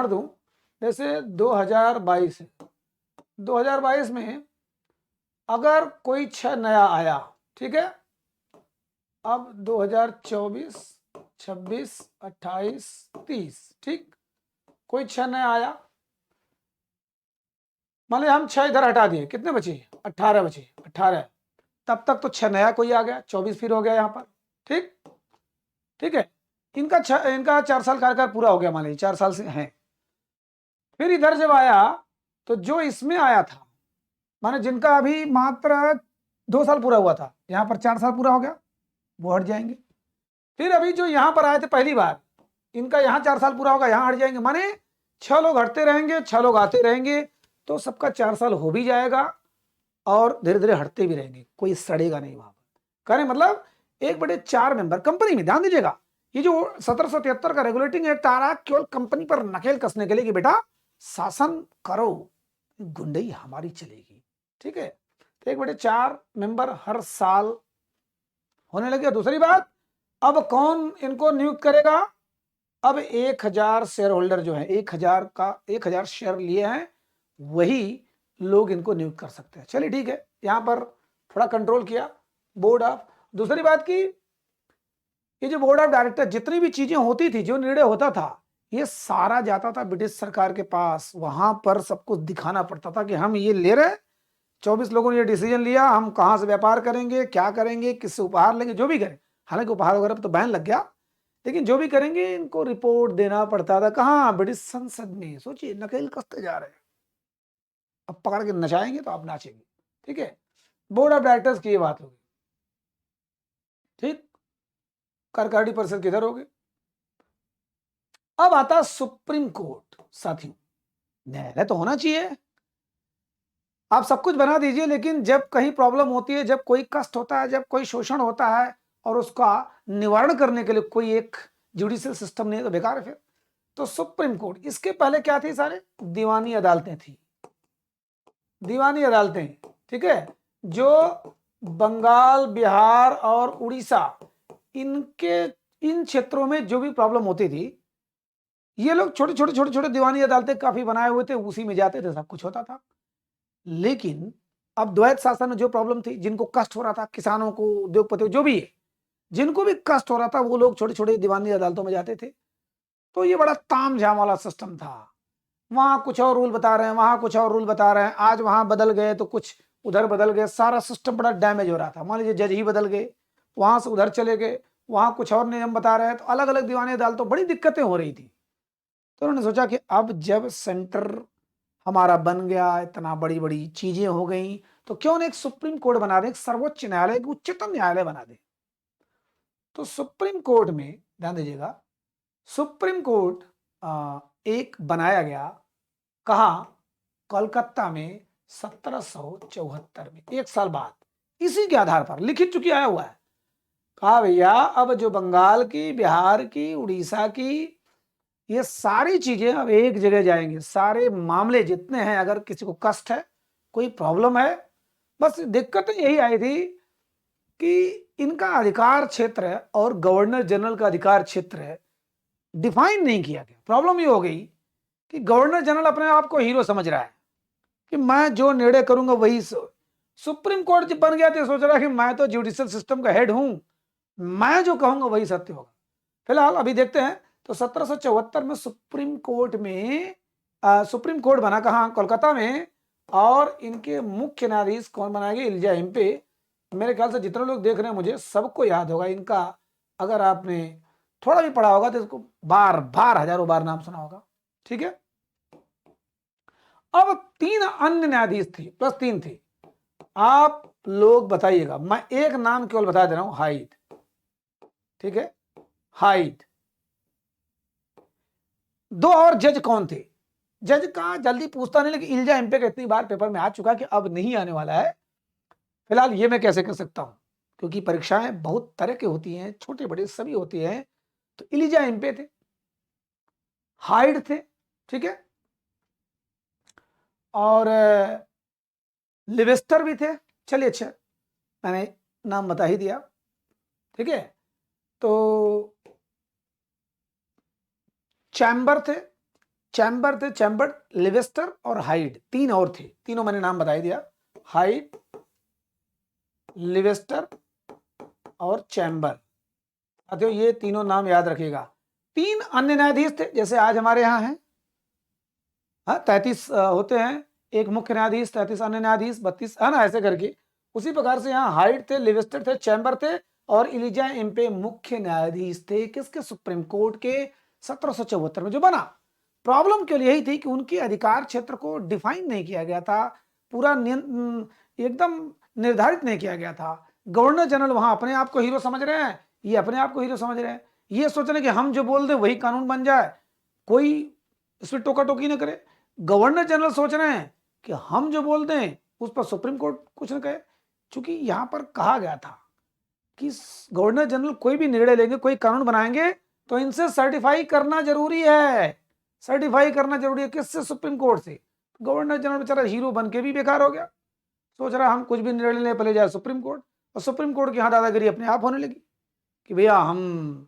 दूं, जैसे 2022 है, 2022 में अगर कोई 6 नया आया, ठीक है, अब 2024, 26, 28, 30, ठीक, कोई 6 नया आया, मान लीजिए हम 6 इधर हटा दिए, कितने बचे, 18 बचे, 18, तब तक तो 6 नया कोई आ गया, 24 फिर हो गया यहां पर। ठीक है, इनका 4 साल कार्यकाल पूरा हो गया, मान लीजिए 4 साल से हैं। फिर इधर जब आया तो जो इसमें आया था, माने जिनका अभी मात्र 2 साल पूरा हुआ था, यहाँ पर 4 साल पूरा हो गया, वो हट जाएंगे। फिर अभी जो यहाँ पर आए थे पहली बार, इनका यहाँ 4 साल पूरा होगा, यहाँ हट जाएंगे, माने 6 लोग हटते रहेंगे, 6 लोग आते रहेंगे, तो सबका 4 साल हो भी जाएगा और धीरे धीरे हटते भी रहेंगे, कोई सड़ेगा नहीं वहां पर। कहने मतलब 1/4 मेंबर कंपनी में। ध्यान दीजिएगा, ये जो 1773 का रेगुलेटिंग एक्ट आ रहा है केवल कंपनी पर नकेल कसने के लिए कि बेटा शासन करो, गुंडई हमारी चलेगी, ठीक है। तो 1/4 मेंबर हर साल होने लगे। दूसरी बात, अब कौन इनको नियुक्त करेगा? अब 1000 शेयर होल्डर जो है, 1000 शेयर लिए हैं, वही लोग इनको नियुक्त कर सकते हैं। चलिए ठीक है, यहां पर थोड़ा कंट्रोल किया बोर्ड ऑफ। दूसरी बात की, ये जो बोर्ड ऑफ डायरेक्टर जितनी भी चीजें होती थी, जो निर्णय होता था, ये सारा जाता था ब्रिटिश सरकार के पास। वहां पर सब कुछ दिखाना पड़ता था कि हम ये ले रहे, 24 लोगों ने ये डिसीजन लिया, हम कहां से व्यापार करेंगे, क्या करेंगे, किससे उपहार लेंगे, जो भी करें। हालांकि उपहार वगैरह तो बैन लग गया, लेकिन जो भी करेंगे इनको रिपोर्ट देना पड़ता था। कहां? ब्रिटिश संसद में। सोचिए, नकेल कसते जा रहे हैं। अब पकड़ के नचाएंगे तो आप नाचेंगे, ठीक है। बोर्ड ऑफ डायरेक्टर्स की ये बात होगी, ठीक। कार्यकारिणी परिषद किधर होगी। अब आता सुप्रीम कोर्ट। साथियों, न्यायालय तो होना चाहिए, आप सब कुछ बना दीजिए, लेकिन जब कहीं प्रॉब्लम होती है, जब कोई कष्ट होता है, जब कोई शोषण होता है और उसका निवारण करने के लिए कोई एक जुडिशियल सिस्टम नहीं है तो बेकार है फिर। तो सुप्रीम कोर्ट, इसके पहले क्या थी? सारे दीवानी अदालतें थी, दीवानी अदालतें, ठीक है। जो बंगाल, बिहार और उड़ीसा, इन क्षेत्रों में जो भी प्रॉब्लम होती थी, ये लोग छोटे छोटे दीवानी अदालतें काफी बनाए हुए थे, उसी में जाते थे, सब कुछ होता था। लेकिन अब द्वैत शासन में जो प्रॉब्लम थी, जिनको कष्ट हो रहा था, किसानों को, उद्योगपतियों, जो भी है, जिनको भी कष्ट हो रहा था, वो लोग छोटे छोटे दीवानी अदालतों में जाते थे। तो ये बड़ा तामझाम वाला सिस्टम था। वहां कुछ और रूल बता रहे हैं, वहां कुछ और रूल बता रहे हैं, आज वहां बदल गए तो कुछ उधर बदल गए, सारा सिस्टम बड़ा डैमेज हो रहा था। मान लीजिए जज ही बदल गए, वहां से उधर चले गए, वहां कुछ और नियम बता रहे हैं, तो अलग अलग दीवानी अदालतों, बड़ी दिक्कतें हो रही थी। तो उन्होंने सोचा कि अब जब सेंटर हमारा बन गया, इतना बड़ी बड़ी चीजें हो गई, तो क्यों ना एक सुप्रीम कोर्ट बना दें, एक सर्वोच्च न्यायालय, उच्चतम न्यायालय बना दें। तो सुप्रीम कोर्ट में ध्यान दीजिएगा, सुप्रीम कोर्ट एक बनाया गया। कहा? कोलकाता में 1774 में, 1 साल बाद। इसी के आधार पर लिखित चुकी आया हुआ है। कहा भैया अब जो बंगाल की, बिहार की, उड़ीसा की, ये सारी चीजें अब एक जगह जाएंगे। सारे मामले जितने हैं, अगर किसी को कष्ट है, कोई प्रॉब्लम है, बस दिक्कत यही आई थी कि इनका अधिकार क्षेत्र और गवर्नर जनरल का अधिकार क्षेत्र डिफाइन नहीं किया गया। प्रॉब्लम ये हो गई कि गवर्नर जनरल अपने आप को हीरो समझ रहा है कि मैं जो निर्णय करूंगा वही। सुप्रीम कोर्ट जब बन गया तो सोच रहा है कि मैं तो जुडिशियल सिस्टम का हेड हूं, मैं जो कहूंगा वही सत्य होगा। फिलहाल अभी देखते हैं। तो 1774 में सुप्रीम कोर्ट में सुप्रीम कोर्ट बना। कहाँ? कोलकाता में। और इनके मुख्य न्यायाधीश कौन बनाएंगे? इलिजा हेम्पे। मेरे ख्याल से जितने लोग देख रहे हैं, मुझे सबको याद होगा इनका। अगर आपने थोड़ा भी पढ़ा होगा तो इसको बार बार, हजारों बार नाम सुना होगा, ठीक है। अब 3 अन्य न्यायाधीश थे, प्लस 3 थे। आप लोग बताइएगा, मैं एक नाम केवल बता दे रहा हूं, हाइड, ठीक है, हाइड। 2 और जज कौन थे? जज का जल्दी पूछता नहीं, लेकिन इलिजा हेम्पे का इतनी बार पेपर में आ चुका कि अब नहीं आने वाला है। फिलहाल ये मैं कैसे कर सकता हूं, क्योंकि परीक्षाएं बहुत तरह की होती हैं, छोटे बड़े सभी होती हैं। तो इलिजा हेम्पे थे, हाइड थे, ठीक है, और लिवेस्टर भी थे। चलिए अच्छा, मैंने नाम बता ही दिया, ठीक है। तो चैम्बर, लिवेस्टर और हाइड, 3 और थे। तीनों मैंने नाम बता ही दिया, हाइड, लिवेस्टर और चैम्बर। साथियों ये तीनों नाम याद रखिएगा। 3 अन्य न्यायाधीश थे, जैसे आज हमारे यहाँ हैं, हाँ 33 होते हैं, एक मुख्य न्यायाधीश, 33 अन्य न्यायाधीश, 32, है ना, ऐसे करके। उसी प्रकार से यहाँ हाइड थे, लिवेस्टर थे, चैम्बर थे और इलिजा एम्पे मुख्य न्यायाधीश थे किसके, सुप्रीम कोर्ट के 1774 में जो बना। प्रॉब्लम केवल यही थी कि उनके अधिकार क्षेत्र को डिफाइन नहीं किया गया था, पूरा एकदम निर्धारित नहीं किया गया था। गवर्नर जनरल वहां अपने आप को हीरो समझ रहे हैं, ये अपने आप को हीरो समझ रहे हैं, ये सोच रहे हैं कि हम जो बोल दें वही कानून बन जाए, कोई इसमें टोका टोकी न करे। गवर्नर जनरल सोच रहे हैं कि हम जो बोल दें उस पर सुप्रीम कोर्ट कुछ न कहे। चूंकि यहां पर कहा गया था कि गवर्नर जनरल कोई भी निर्णय लेंगे, कोई कानून बनाएंगे तो इनसे सर्टिफाई करना जरूरी है। सर्टिफाई करना जरूरी है किससे, सुप्रीम कोर्ट से। गवर्नर जनरल बेचारा हीरो बन के भी बेकार हो गया, सोच रहा हम कुछ भी निर्णय लेने पहले जाए सुप्रीम कोर्ट, और सुप्रीम कोर्ट की यहां दादागिरी अपने आप होने लगी कि भैया हम।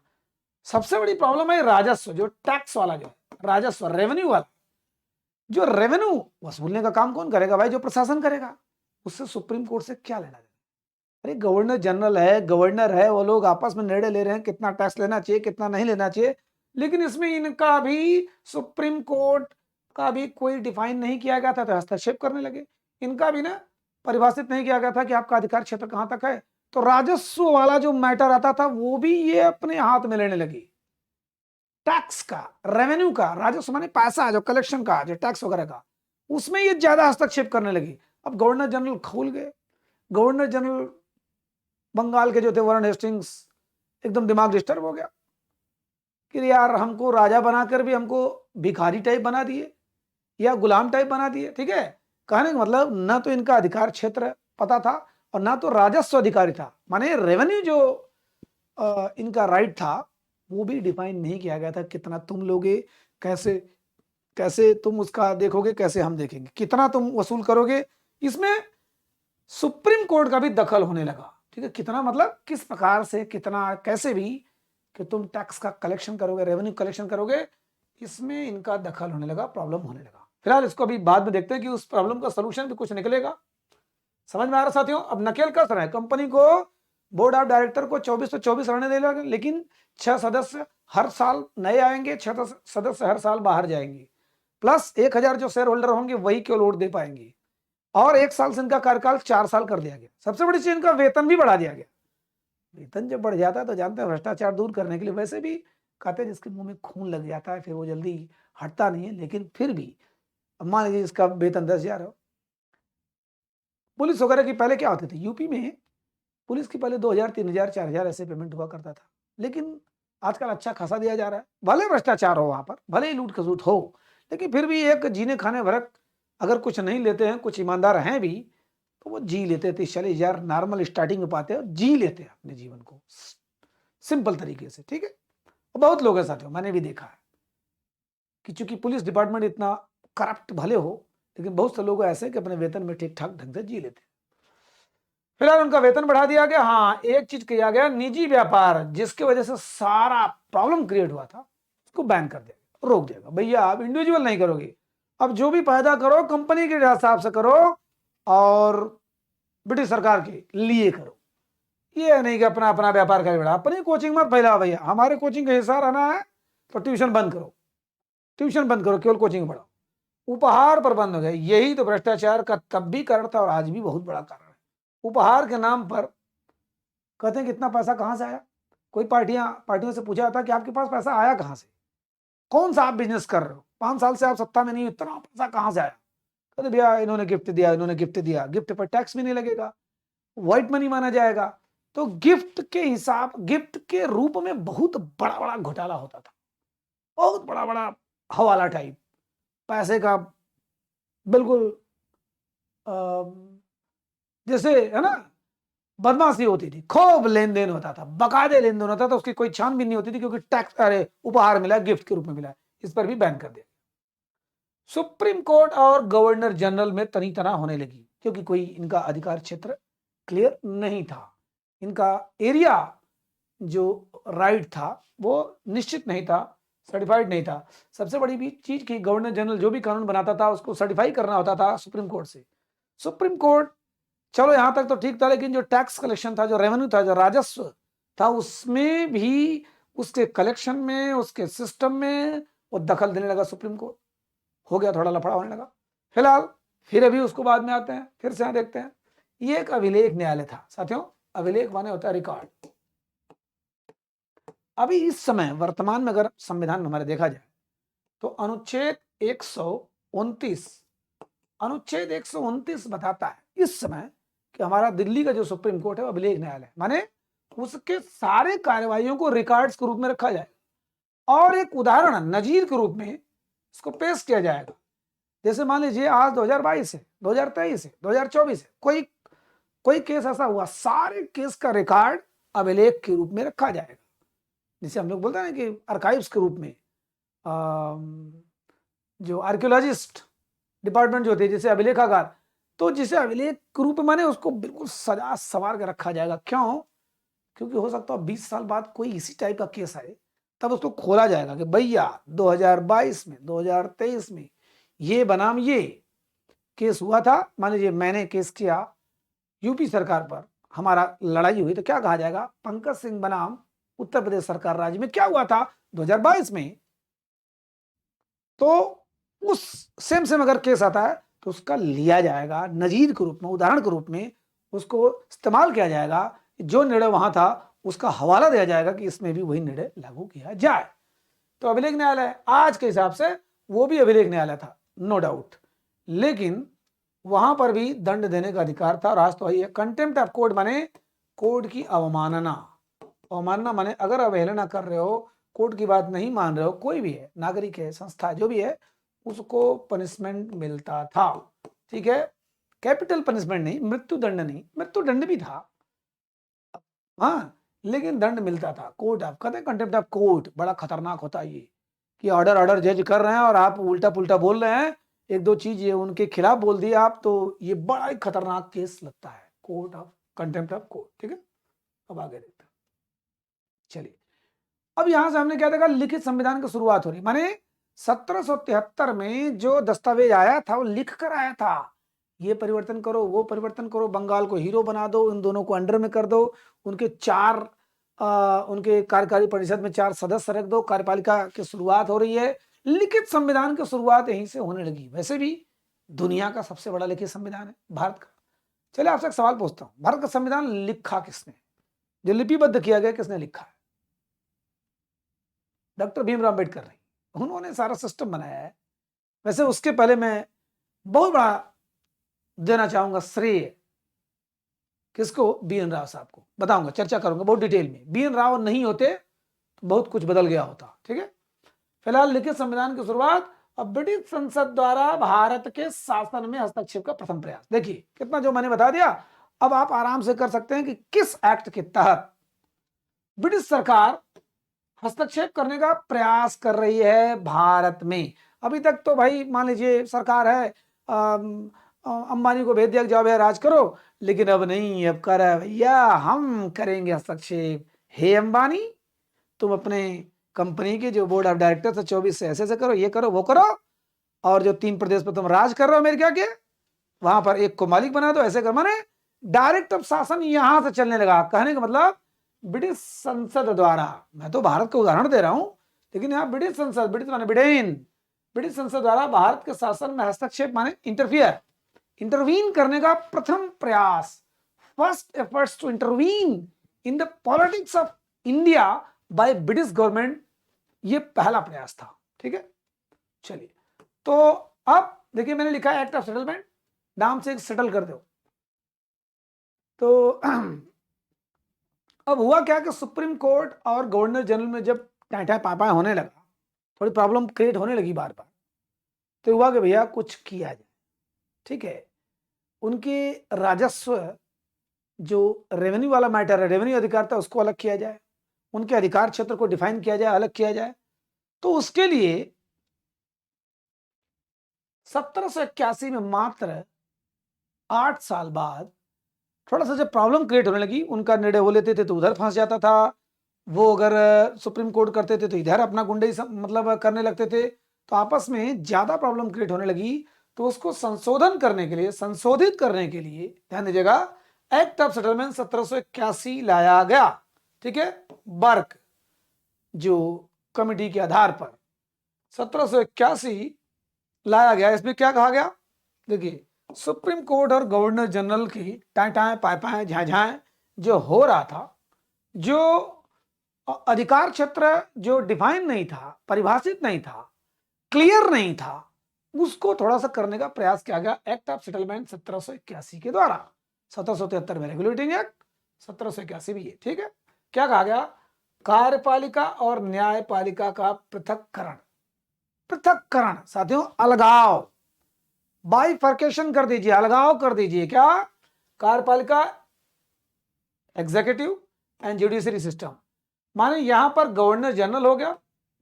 सबसे बड़ी प्रॉब्लम है राजस्व, जो टैक्स वाला, जो राजस्व रेवेन्यू वाला, जो रेवेन्यू वसूलने का काम कौन करेगा भाई, जो प्रशासन करेगा। उससे सुप्रीम कोर्ट से क्या लेना देना। अरे गवर्नर जनरल है, गवर्नर है, वो लोग आपस में निर्णय ले रहे हैं कितना टैक्स लेना चाहिए कितना नहीं लेना चाहिए, लेकिन इसमें इनका भी सुप्रीम कोर्ट का भी कोई डिफाइन नहीं किया गया था, तो हस्तक्षेप करने लगे। इनका भी ना परिभाषित नहीं किया गया था कि आपका अधिकार क्षेत्र कहां तक है, तो राजस्व वाला जो मैटर आता था वो भी ये अपने हाथ में लेने लगी। टैक्स का, रेवेन्यू का, राजस्व माने पैसा जो कलेक्शन का, जो टैक्स वगैरह का, उसमें ये ज्यादा हस्तक्षेप करने लगी। अब गवर्नर जनरल खोल गए। गवर्नर जनरल बंगाल के जो थे वरुण हेस्टिंग्स, एकदम दिमाग डिस्टर्ब हो गया कि यार हमको राजा बनाकर भी हमको भिखारी टाइप बना दिए या गुलाम टाइप बना दिए। ठीक है, कहने का मतलब ना तो इनका अधिकार क्षेत्र पता था और ना तो राजस्व अधिकारी था, माने रेवेन्यू जो इनका राइट था वो भी डिफाइन नहीं किया गया था। कितना तुम लोगे, कैसे कैसे तुम उसका देखोगे, कैसे हम देखेंगे, कितना तुम वसूल करोगे, इसमें सुप्रीम कोर्ट का भी दखल होने लगा। ठीक है, कितना मतलब किस प्रकार से, कितना कैसे भी कि तुम टैक्स का कलेक्शन करोगे, रेवेन्यू कलेक्शन करोगे, इसमें इनका दखल होने लगा, प्रॉब्लम होने लगा। फिलहाल इसको अभी बाद में देखते हैं कि उस प्रॉब्लम का सोल्यूशन भी कुछ निकलेगा। समझ में आ रहा साथियों। अब नकेल कस रहा है, कंपनी को बोर्ड ऑफ डायरेक्टर को 24 तो 24 रहने देगा, लेकिन 6 सदस्य हर साल नए आएंगे, 6 सदस्य हर साल बाहर जाएंगे, प्लस 1000 जो शेयर होल्डर होंगे वही केवल वोट दे पाएंगे, और 1 साल से इनका कार्यकाल 4 साल कर दिया गया। सबसे बड़ी चीज, इनका वेतन भी बढ़ा दिया गया। वेतन जब बढ़ जाता है तो जानते हैं भ्रष्टाचार दूर करने के लिए, वैसे भी कहते हैं जिसके मुंह में खून लग जाता है फिर वो जल्दी हटता नहीं है, लेकिन फिर भी अब मान लीजिए इसका वेतन 10,000 हो। पुलिस वगैरह की पहले क्या होती थी यूपी में, पुलिस की पहले 2,000 3,000 4,000 ऐसे पेमेंट हुआ करता था, लेकिन आजकल अच्छा खासा दिया जा रहा है। भले भ्रष्टाचार हो वहां पर, भले ही लूट खसूट हो, लेकिन फिर भी एक जीने खाने भरक, अगर कुछ नहीं लेते हैं, कुछ ईमानदार हैं भी, तो वो जी लेते थे। 40,000 नॉर्मल स्टार्टिंग में पाते हैं, जी लेते हैं अपने जीवन को सिंपल तरीके से। ठीक है, और बहुत लोग हैं साथियों, मैंने भी देखा है कि चूंकि पुलिस डिपार्टमेंट इतना करप्ट भले हो, लेकिन बहुत से लोग ऐसे कि अपने वेतन में ठीक ठाक ढंग से जी लेते हैं। फिलहाल उनका वेतन बढ़ा दिया गया। हाँ, एक चीज किया गया, निजी व्यापार जिसकी वजह से सारा प्रॉब्लम क्रिएट हुआ था उसको बैन कर दिया, रोक दिया। भैया आप इंडिविजुअल नहीं करोगे, अब जो भी पैदा करो कंपनी के हिसाब से करो और ब्रिटिश सरकार के लिए करो। ये नहीं कि अपना अपना व्यापार करे बड़ा, अपनी कोचिंग मत फैलाओ भैया, हमारे कोचिंग का हिस्सा रहना है तो ट्यूशन बंद करो, ट्यूशन बंद करो, केवल कोचिंग पढ़ाओ। उपहार पर बंद हो गया। यही तो भ्रष्टाचार का तब भी कारण था और आज भी बहुत बड़ा कारण है। उपहार के नाम पर कहते हैं कि इतना पैसा कहां से आया। कोई पार्टियों से पूछा जाता कि आपके पास पैसा आया कहां से, कौन सा आप बिजनेस कर रहे हो, 5 साल से आप सत्ता में नहीं, इतना पैसा कहां से आया। कहते भैया इन्होंने गिफ्ट दिया, इन्होंने गिफ्ट दिया, गिफ्ट पर टैक्स भी नहीं लगेगा, व्हाइट मनी माना जाएगा। तो गिफ्ट के हिसाब, गिफ्ट के रूप में बहुत बड़ा बड़ा घोटाला होता था, बहुत बड़ा बड़ा हवाला टाइप पैसे का, बिल्कुल जैसे है ना बदमाशी होती थी, खूब लेन देन होता था, बकायदे लेन देन होता था, उसकी कोई छानबीन नहीं होती थी, क्योंकि टैक्स, अरे उपहार मिला, गिफ्ट के रूप में मिला, इस पर भी बैन कर दिया। सुप्रीम कोर्ट और गवर्नर जनरल में तनी तना होने लगी, क्योंकि कोई इनका अधिकार क्षेत्र क्लियर नहीं था, इनका एरिया जो राइट था वो निश्चित नहीं था, सर्टिफाइड नहीं था। सबसे बड़ी भी चीज की गवर्नर जनरल जो भी कानून बनाता था उसको सर्टिफाई करना होता था सुप्रीम कोर्ट से। सुप्रीम कोर्ट चलो यहां तक तो ठीक था, लेकिन जो टैक्स कलेक्शन था, जो रेवेन्यू था, जो राजस्व था, उसमें भी, उसके कलेक्शन में, उसके सिस्टम में वो दखल देने लगा सुप्रीम कोर्ट। हो गया, थोड़ा लफड़ा होने लगा। फिलहाल फिर अभी उसको बाद में आते हैं, फिर से यहां देखते हैं। ये एक अभिलेख न्यायालय था साथियों। अभिलेख माने होता है रिकॉर्ड। अभी इस समय वर्तमान में अगर संविधान में हमारे देखा जाए तो अनुच्छेद 129 बताता है इस समय कि हमारा दिल्ली का जो सुप्रीम कोर्ट है वो अभिलेख न्यायालय, माने उसके सारे कार्यवाहियों को रिकॉर्ड्स के रूप में रखा जाएगा और एक उदाहरण नजीर के रूप में इसको पेश किया जाएगा। जैसे मान लीजिए आज 2022 है, 2023 है, 2024 है, कोई केस ऐसा हुआ, सारे केस का रिकॉर्ड अभिलेख के रूप में रखा जाएगा, जिसे हम लोग बोलते हैं कि आर्काइव्स के रूप में। जो आर्कियोलॉजिस्ट डिपार्टमेंट जो होती है, जैसे अभिलेखागार, तो जिसे अभिलेख के रूप में माने उसको बिल्कुल सजा सवार के रखा जाएगा। क्यों? क्योंकि हो सकता है 20 साल बाद कोई इसी टाइप का केस आए, तब उसको खोला जाएगा कि भैया 2022 में 2023 में ये बनाम ये केस हुआ था। मान लीजिए मैंने केस किया यूपी सरकार पर, हमारा लड़ाई हुई, तो क्या कहा जाएगा, पंकज सिंह बनाम उत्तर प्रदेश सरकार राज्य में क्या हुआ था 2022 में। तो उस सेम अगर केस आता है तो उसका लिया जाएगा नजीर के रूप में, उदाहरण के रूप में उसको इस्तेमाल किया जाएगा। जो निर्णय वहां था उसका हवाला दिया जाएगा कि इसमें भी वही निर्णय लागू किया जाए। तो अभिलेख न्यायालय आज के हिसाब से वो भी अभिलेख न्यायालय था, नो डाउट, लेकिन वहां पर भी दंड देने का अधिकार था। और आज तो है कंटेम्प्ट ऑफ कोर्ट माने कोर्ट की अवमानना। अवमानना माने अगर अवहेलना कर रहे हो, कोर्ट की बात नहीं मान रहे हो, कोई भी है, नागरिक है, संस्था जो भी है, उसको पनिशमेंट मिलता था। ठीक है, कैपिटल पनिशमेंट नहीं, मृत्यु दंड नहीं, मृत्यु दंड भी था, हाँ, लेकिन दंड मिलता था। कोर्ट ऑफ, कहते हैं कंटेम्प्ट ऑफ कोर्ट बड़ा खतरनाक होता है ये, कि ऑर्डर जज कर रहे हैं और आप उल्टा पुल्टा बोल रहे हैं, एक दो चीज ये उनके खिलाफ बोल दिए आप, तो ये बड़ा ही खतरनाक केस लगता है, court of contempt of court. ठीक है, अब आगे देखते हैं। चलिए, अब यहां से हमने क्या देखा, लिखित संविधान की शुरुआत हो रही, माने 1773 में जो दस्तावेज आया था वो लिख कर आया था, ये परिवर्तन करो, वो परिवर्तन करो, बंगाल को हीरो बना दो, इन दोनों को अंडर में कर दो, उनके उनके कार्यकारी परिषद में 4 सदस्य रख दो, कार्यपालिका की शुरुआत हो रही है। लिखित संविधान की शुरुआत यहीं से होने लगी। वैसे भी दुनिया का सबसे बड़ा लिखित संविधान है भारत का। चलिए आपसे एक सवाल पूछता हूं, भारत का संविधान लिखा किसने, जो लिपिबद्ध किया गया किसने लिखा है? डॉक्टर भीमराव अम्बेडकर ने, उन्होंने सारा सिस्टम बनाया है। वैसे उसके पहले मैं बहुत बड़ा देना चाहूंगा श्रेय किसको, बी एन राव साहब को, बताऊंगा, चर्चा करूंगा बहुत डिटेल में। बी एन राव नहीं होते तो बहुत कुछ बदल गया होता। ठीक है, फिलहाल लिखित संविधान की शुरुआत और ब्रिटिश संसद द्वारा भारत के शासन में हस्तक्षेप का प्रथम प्रयास। देखिए कितना जो मैंने बता दिया, अब आप आराम से कर सकते हैं कि किस एक्ट के तहत ब्रिटिश सरकार हस्तक्षेप करने का प्रयास कर रही है भारत में। अभी तक तो भाई मान लीजिए सरकार है, अंबानी को भेज दिया जाओ भैया राज करो, लेकिन अब नहीं, अब कर भैया हम करेंगे हस्तक्षेप। हे अंबानी, तुम अपने कंपनी के जो बोर्ड ऑफ डायरेक्टर से 24 से ऐसे करो, ये करो, वो करो, और जो 3 प्रदेश पर तुम राज कर रहे हो अमेरिका के, वहां पर एक को मालिक बना दो, ऐसे कर, माने डायरेक्ट अब शासन यहां से चलने लगा। कहने का मतलब ब्रिटिश संसद द्वारा, मैं तो भारत का उदाहरण दे रहा हूं, लेकिन यहाँ ब्रिटिश संसद, ब्रिटिश माने ब्रिटेन, ब्रिटिश संसद द्वारा भारत के शासन में हस्तक्षेप माने इंटरवीन करने का प्रथम प्रयास, first efforts to intervene in the politics of India by British government, ये पहला प्रयास था। ठीक है, चलिए, तो अब देखिए मैंने लिखा है एक्ट ऑफ सेटलमेंट, नाम से सेटल कर दो। तो अब हुआ क्या कि सुप्रीम कोर्ट और गवर्नर जनरल में जब टाइटा पापा होने लगा, थोड़ी प्रॉब्लम क्रिएट होने लगी बार बार, तो हुआ कि भैया कुछ किया जाए। ठीक है, उनके राजस्व जो रेवेन्यू वाला मैटर है, रेवेन्यू अधिकार था, उसको अलग किया जाए, उनके अधिकार क्षेत्र को डिफाइन किया जाए, अलग किया जाए। तो उसके लिए 1781 में मात्र 8 साल बाद थोड़ा सा जब प्रॉब्लम क्रिएट होने लगी, उनका निर्णय वो लेते थे तो उधर फंस जाता था, वो अगर सुप्रीम कोर्ट करते थे तो इधर अपना गुंडे मतलब करने लगते थे, तो आपस में ज्यादा प्रॉब्लम क्रिएट होने लगी। तो उसको संशोधन करने के लिए, संशोधित करने के लिए, ध्यान दीजिएगा, एक्ट ऑफ सेटलमेंट 1781 लाया गया। ठीक है, बर्क जो कमिटी के आधार पर 1781 लाया गया। इसमें क्या कहा गया, देखिए, सुप्रीम कोर्ट और गवर्नर जनरल की टाएं पाए झाएं जो हो रहा था, जो और अधिकार क्षेत्र जो डिफाइन नहीं था, परिभाषित नहीं था, क्लियर नहीं था, उसको थोड़ा सा करने का प्रयास किया गया एक्ट ऑफ सेटलमेंट 1781 के द्वारा। 1773 में रेगुलेटिंग एक्ट, 1781 भी है, ठीक है। क्या कहा गया? कार्यपालिका और न्यायपालिका का पृथक्करण, पृथक्करण साथियों, अलगाव, बाइफर्केशन कर दीजिए, अलगाव कर दीजिए। क्या? कार्यपालिका, एग्जीक्यूटिव एंड जुडिशरी सिस्टम, माने यहां पर गवर्नर जनरल हो गया,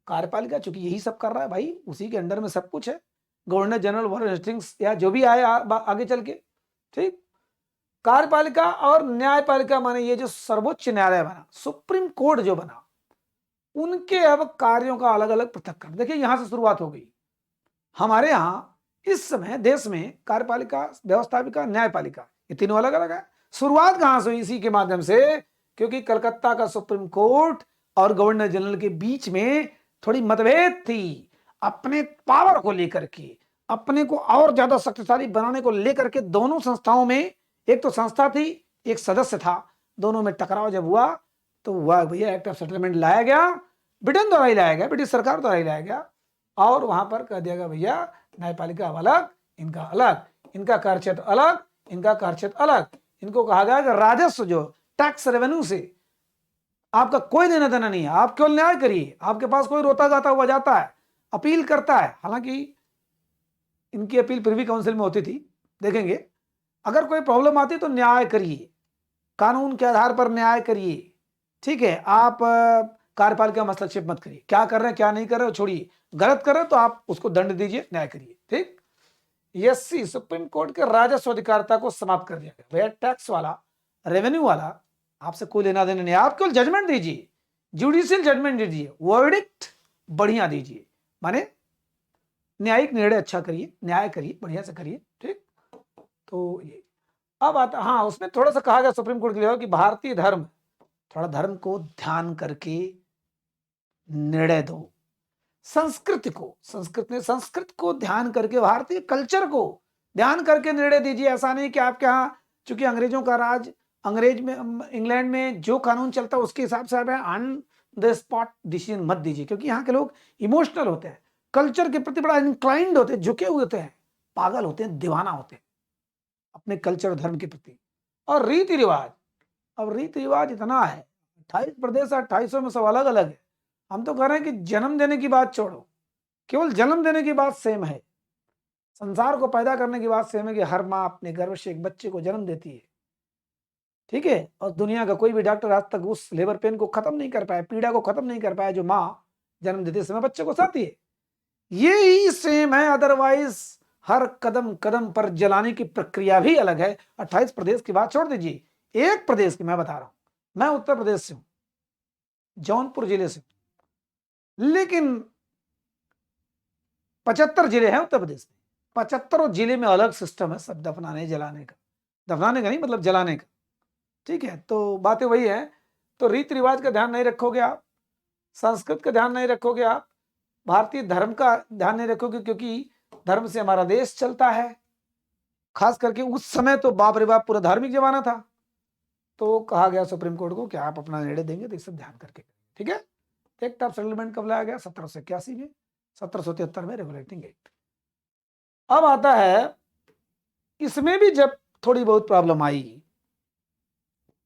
कार्यपालिका चूंकि यही सब कर रहा है भाई, उसी के अंडर में सब कुछ है, गवर्नर जनरल वॉरेन हेस्टिंग्स या जो भी आए आगे चल के, ठीक। कार्यपालिका और न्यायपालिका, माने ये जो सर्वोच्च न्यायालय बना, सुप्रीम कोर्ट जो बना, उनके अब कार्यों का अलग अलग पृथक्करण। देखिए यहां से शुरुआत हो गई। हमारे यहां इस समय देश में कार्यपालिका, व्यवस्थापिका, न्यायपालिका, ये तीनों अलग अलग है। शुरुआत कहां से हुई? इसी के माध्यम से, क्योंकि कलकत्ता का सुप्रीम कोर्ट और गवर्नर जनरल के बीच में थोड़ी मतभेद थी, अपने पावर को लेकर के, अपने को और ज्यादा शक्तिशाली बनाने को लेकर के। दोनों संस्थाओं में, एक तो संस्था थी, एक सदस्य था, दोनों में टकराव जब हुआ तो हुआ भैया एक्ट ऑफ सेटलमेंट लाया गया, ब्रिटेन द्वारा ही लाया गया, ब्रिटिश सरकार द्वारा ही लाया गया, और वहां पर कह दिया गया भैया न्यायपालिका अलग, इनका अलग, इनका कार्यक्षेत्र अलग, इनका कार्यक्षेत्र अलग। इनको कहा गया कि राजस्व जो टैक्स रेवेन्यू से आपका कोई लेना देना नहीं है, आप केवल न्याय करिए। आपके पास कोई रोता गाता हुआ जाता है, अपील करता है, हालांकि इनकी अपील प्रिवी काउंसिल में होती थी, देखेंगे। अगर कोई प्रॉब्लम आती तो न्याय करिए, कानून के आधार पर न्याय करिए, ठीक है। आप कार्यपालिका में हस्तक्षेप मत करिए, क्या कर रहे हैं क्या नहीं कर रहे हो छोड़िए, गलत कर रहे हो तो आप उसको दंड दीजिए, न्याय करिए, ठीक। एससी सुप्रीम कोर्ट के राजस्व अधिकारिता को समाप्त कर दिया गया। भैया टैक्स वाला, रेवेन्यू वाला आपसे कोई लेना देना नहीं, आप केवल जजमेंट दीजिए, जुडिशियल जजमेंट दीजिए, वर्डिक्ट बढ़िया दीजिए, माने न्यायिक निर्णय अच्छा करिए, न्याय करिए, बढ़िया से करिए, ठीक। तो ये अब आता, हाँ उसमें थोड़ा सा कहा गया सुप्रीम कोर्ट के लिए कि भारतीय धर्म, थोड़ा धर्म को ध्यान करके निर्णय दो, संस्कृति को, संस्कृत को ध्यान करके, भारतीय कल्चर को ध्यान करके निर्णय दीजिए। ऐसा नहीं कि आपके यहाँ चूंकि अंग्रेजों का राज, अंग्रेज में, इंग्लैंड में जो कानून चलता है उसके हिसाब से आप ऑन द स्पॉट डिसीजन मत दीजिए, क्योंकि यहाँ के लोग इमोशनल होते हैं, कल्चर के प्रति बड़ा इंक्लाइंड होते हैं, झुके हुए होते हैं, पागल होते हैं, दीवाना होते हैं अपने कल्चर और धर्म के प्रति। और रीति रिवाज, अब रीति रिवाज इतना है, 28 प्रदेश, 2800 में सब अलग अलग है। हम तो कह रहे हैं कि जन्म देने की बात छोड़ो, केवल जन्म देने की बात सेम है, संसार को पैदा करने की बात सेम है कि हर माँ अपने गर्भ से एक बच्चे को जन्म देती है, ठीक है। और दुनिया का कोई भी डॉक्टर आज तक उस लेबर पेन को खत्म नहीं कर पाया, पीड़ा को खत्म नहीं कर पाया जो माँ जन्म देते समय बच्चे को सहती है। ये ही सेम है, अदरवाइज हर कदम कदम पर जलाने की प्रक्रिया भी अलग है। 28 प्रदेश की बात छोड़ दीजिए, एक प्रदेश की मैं बता रहा हूं, मैं उत्तर प्रदेश से हूं, जौनपुर जिले से, लेकिन 75 जिले हैं उत्तर प्रदेश में, 75 जिले में अलग सिस्टम है सब दफनाने जलाने का, दफनाने का नहीं मतलब जलाने का, ठीक है। तो बातें वही है। तो रीति रिवाज का ध्यान नहीं रखोगे आप, संस्कृत का ध्यान नहीं रखोगे आप, भारतीय धर्म का ध्यान नहीं रखोगे, क्योंकि धर्म से हमारा देश चलता है। खास करके उस समय तो बाप रे बाप पूरा धार्मिक जमाना था, तो कहा गया सुप्रीम कोर्ट को कि आप अपना निर्णय देंगे तो ये सब ध्यान करके, ठीक है। एक्ट ऑफ सेटलमेंट कब लाया गया? 1781 में, 1773 में रेगुलेटिंग एक्ट। अब आता है, इसमें भी जब थोड़ी बहुत प्रॉब्लम आई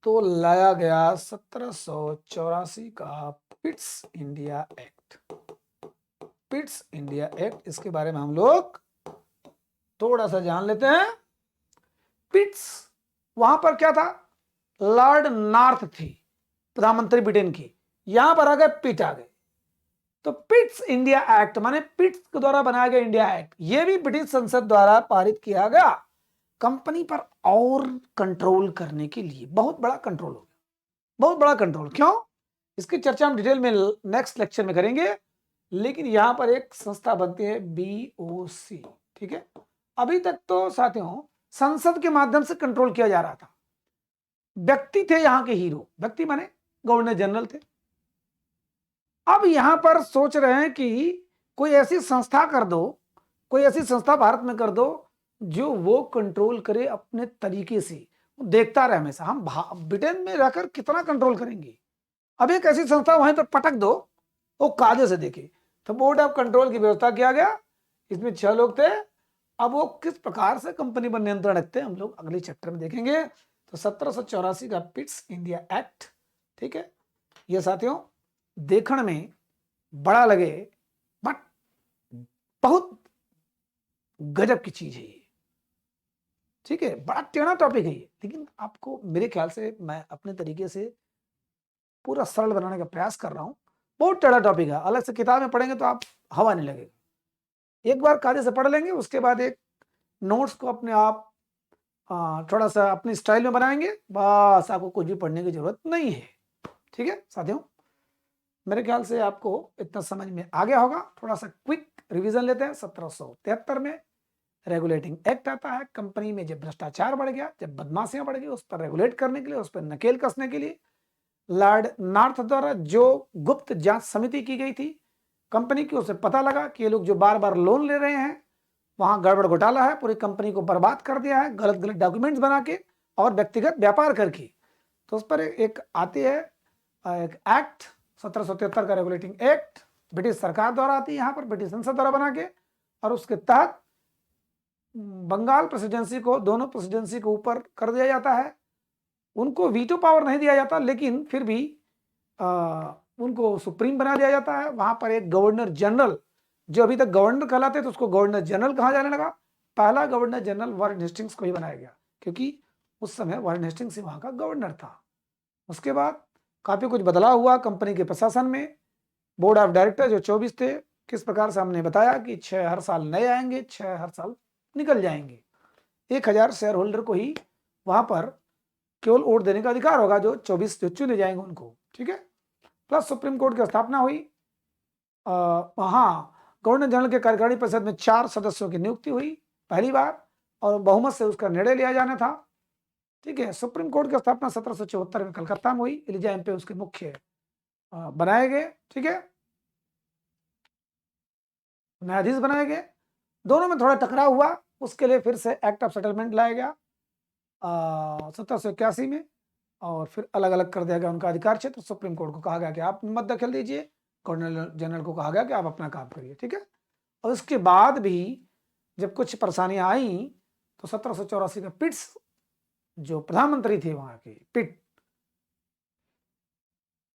तो लाया गया 1784 का Pitt's India act. Pitt's India act, इसके बारे में हम लोग थोड़ा सा जान लेते हैं। पिट्स, वहां पर क्या था? लॉर्ड नॉर्थ थी प्रधानमंत्री ब्रिटेन की, यहां पर आ गए पिट आ गए, तो पिट्स इंडिया एक्ट माने पिट्स के द्वारा बनाया गया इंडिया एक्ट, यह भी ब्रिटिश संसद द्वारा पारित किया गया कंपनी पर और कंट्रोल करने के लिए। बहुत बड़ा कंट्रोल हो गया, बहुत बड़ा कंट्रोल। क्यों? इसकी चर्चा हम डिटेल में नेक्स्ट लेक्चर में करेंगे, लेकिन यहां पर एक संस्था बनती है BOC, ठीक है। अभी तक तो साथियों संसद के माध्यम से कंट्रोल किया जा रहा था, व्यक्ति थे यहां के हीरो, व्यक्ति माने गवर्नर जनरल थे। अब यहां पर सोच रहे हैं कि कोई ऐसी संस्था कर दो, कोई ऐसी संस्था भारत में कर दो जो वो कंट्रोल करे अपने तरीके से, देखता रहे हमेशा। हम ब्रिटेन में रहकर कितना कंट्रोल करेंगे, अब एक ऐसी संस्था वहीं पर पटक दो, वो कायदे से देखे। तो बोर्ड ऑफ कंट्रोल की व्यवस्था किया गया, इसमें 6 लोग थे। अब वो किस प्रकार से कंपनी पर नियंत्रण रखते हैं हम लोग अगले चैप्टर में देखेंगे। तो 1784 का पिट्स इंडिया एक्ट, ठीक है, ये साथियों देखने में बड़ा लगे बट बहुत गजब की चीज है ये, ठीक है, बड़ा टेढ़ा टॉपिक है ये, लेकिन आपको मेरे ख्याल से मैं अपने तरीके से पूरा सरल बनाने का प्रयास कर रहा हूं। बहुत टेढ़ा टॉपिक है, अलग से किताब में पढ़ेंगे तो आप हवा नहीं लगेगा। एक बार कायदे से पढ़ लेंगे, उसके बाद एक नोट्स को अपने आप थोड़ा सा अपनी स्टाइल में बनाएंगे, बस आपको कुछ भी पढ़ने की जरूरत नहीं है। ठीक है साथियों, मेरे ख्याल से आपको इतना समझ में आ गया होगा। थोड़ा सा क्विक रिवीजन लेते हैं। 1773 में रेगुलेटिंग एक्ट आता है। कंपनी में जब भ्रष्टाचार बढ़ गया, जब बदमाशियां बढ़ गई, उस पर रेगुलेट करने के लिए, उस पर नकेल कसने के लिए लॉर्ड नॉर्थ द्वारा जो गुप्त जांच समिति की गई थी कंपनी की, उसे पता लगा कि ये लोग जो बार बार लोन ले रहे हैं वहां गड़बड़ घोटाला है, पूरी कंपनी को बर्बाद कर दिया है गलत गलत डॉक्यूमेंट्स बना के और व्यक्तिगत व्यापार करके। तो उस पर एक आती है एक एक्ट 1773 का रेगुलेटिंग एक्ट, ब्रिटिश सरकार द्वारा आती है यहाँ पर, ब्रिटिश संसद द्वारा बना के, और उसके तहत बंगाल प्रेसिडेंसी को, दोनों प्रेसिडेंसी को ऊपर कर दिया जाता है। उनको वीटो पावर नहीं दिया जाता, लेकिन फिर भी उनको सुप्रीम बना दिया जाता है। वहां पर एक गवर्नर जनरल, जो अभी तक गवर्नर कहलाते थे उसको गवर्नर जनरल कहा जाने लगा। पहला गवर्नर जनरल वारेन हेस्टिंग्स को ही बनाया गया, क्योंकि उस समय वारेन हेस्टिंग्स ही वहां का गवर्नर था। उसके बाद काफी कुछ बदलाव हुआ कंपनी के प्रशासन में। बोर्ड ऑफ डायरेक्टर जो 24 थे, किस प्रकार से हमने बताया कि 6 हर साल नए आएंगे, 6 हर साल निकल जाएंगे। 1000 शेयर होल्डर को ही वहां पर केवल वोट देने का अधिकार होगा, जो 24 जो चुने जाएंगे उनको, ठीक है। प्लस सुप्रीम कोर्ट की स्थापना हुई। हाँ, गवर्नर जनरल के कार्यकारिणी परिषद में 4 सदस्यों की नियुक्ति हुई पहली बार, और बहुमत से उसका निर्णय लिया जाना था, ठीक है। सुप्रीम कोर्ट की स्थापना 1774 में कलकत्ता में हुई। एलिजा एम्पे उसके मुख्य बनाए गए, ठीक है, न्यायाधीश बनाए गए। दोनों में थोड़ा टकराव हुआ, उसके लिए फिर से एक्ट ऑफ सेटलमेंट लाया गया 1781 में, और फिर अलग अलग कर दिया गया उनका अधिकार क्षेत्र। सुप्रीम कोर्ट को कहा गया कि आप मत दखल दीजिए, गवर्नर जनरल को कहा गया कि आप अपना काम करिए, ठीक है। और उसके बाद भी जब कुछ परेशानियां आई तो 1784 का पिट्स, जो प्रधानमंत्री थे वहां के, पिट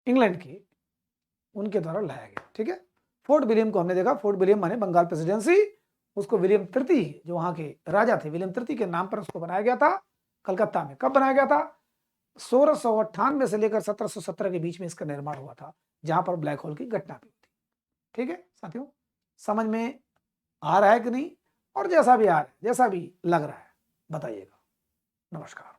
इंग्लैंड के, उनके द्वारा लाया गया, ठीक है। फोर्ट विलियम को हमने देखा, फोर्ट विलियम माने बंगाल प्रेसिडेंसी, उसको विलियम तृतीय जो वहां के राजा थे, विलियम तृतीय के नाम पर उसको बनाया गया था कलकत्ता में। कब बनाया गया था? 1698 से लेकर 1717 के बीच में इसका निर्माण हुआ था, जहां पर ब्लैक होल की घटना भी हुई थी, ठीक है साथियों। समझ में आ रहा है कि नहीं? और जैसा भी आ रहा है, जैसा भी लग रहा है, बताइएगा। नमस्कार।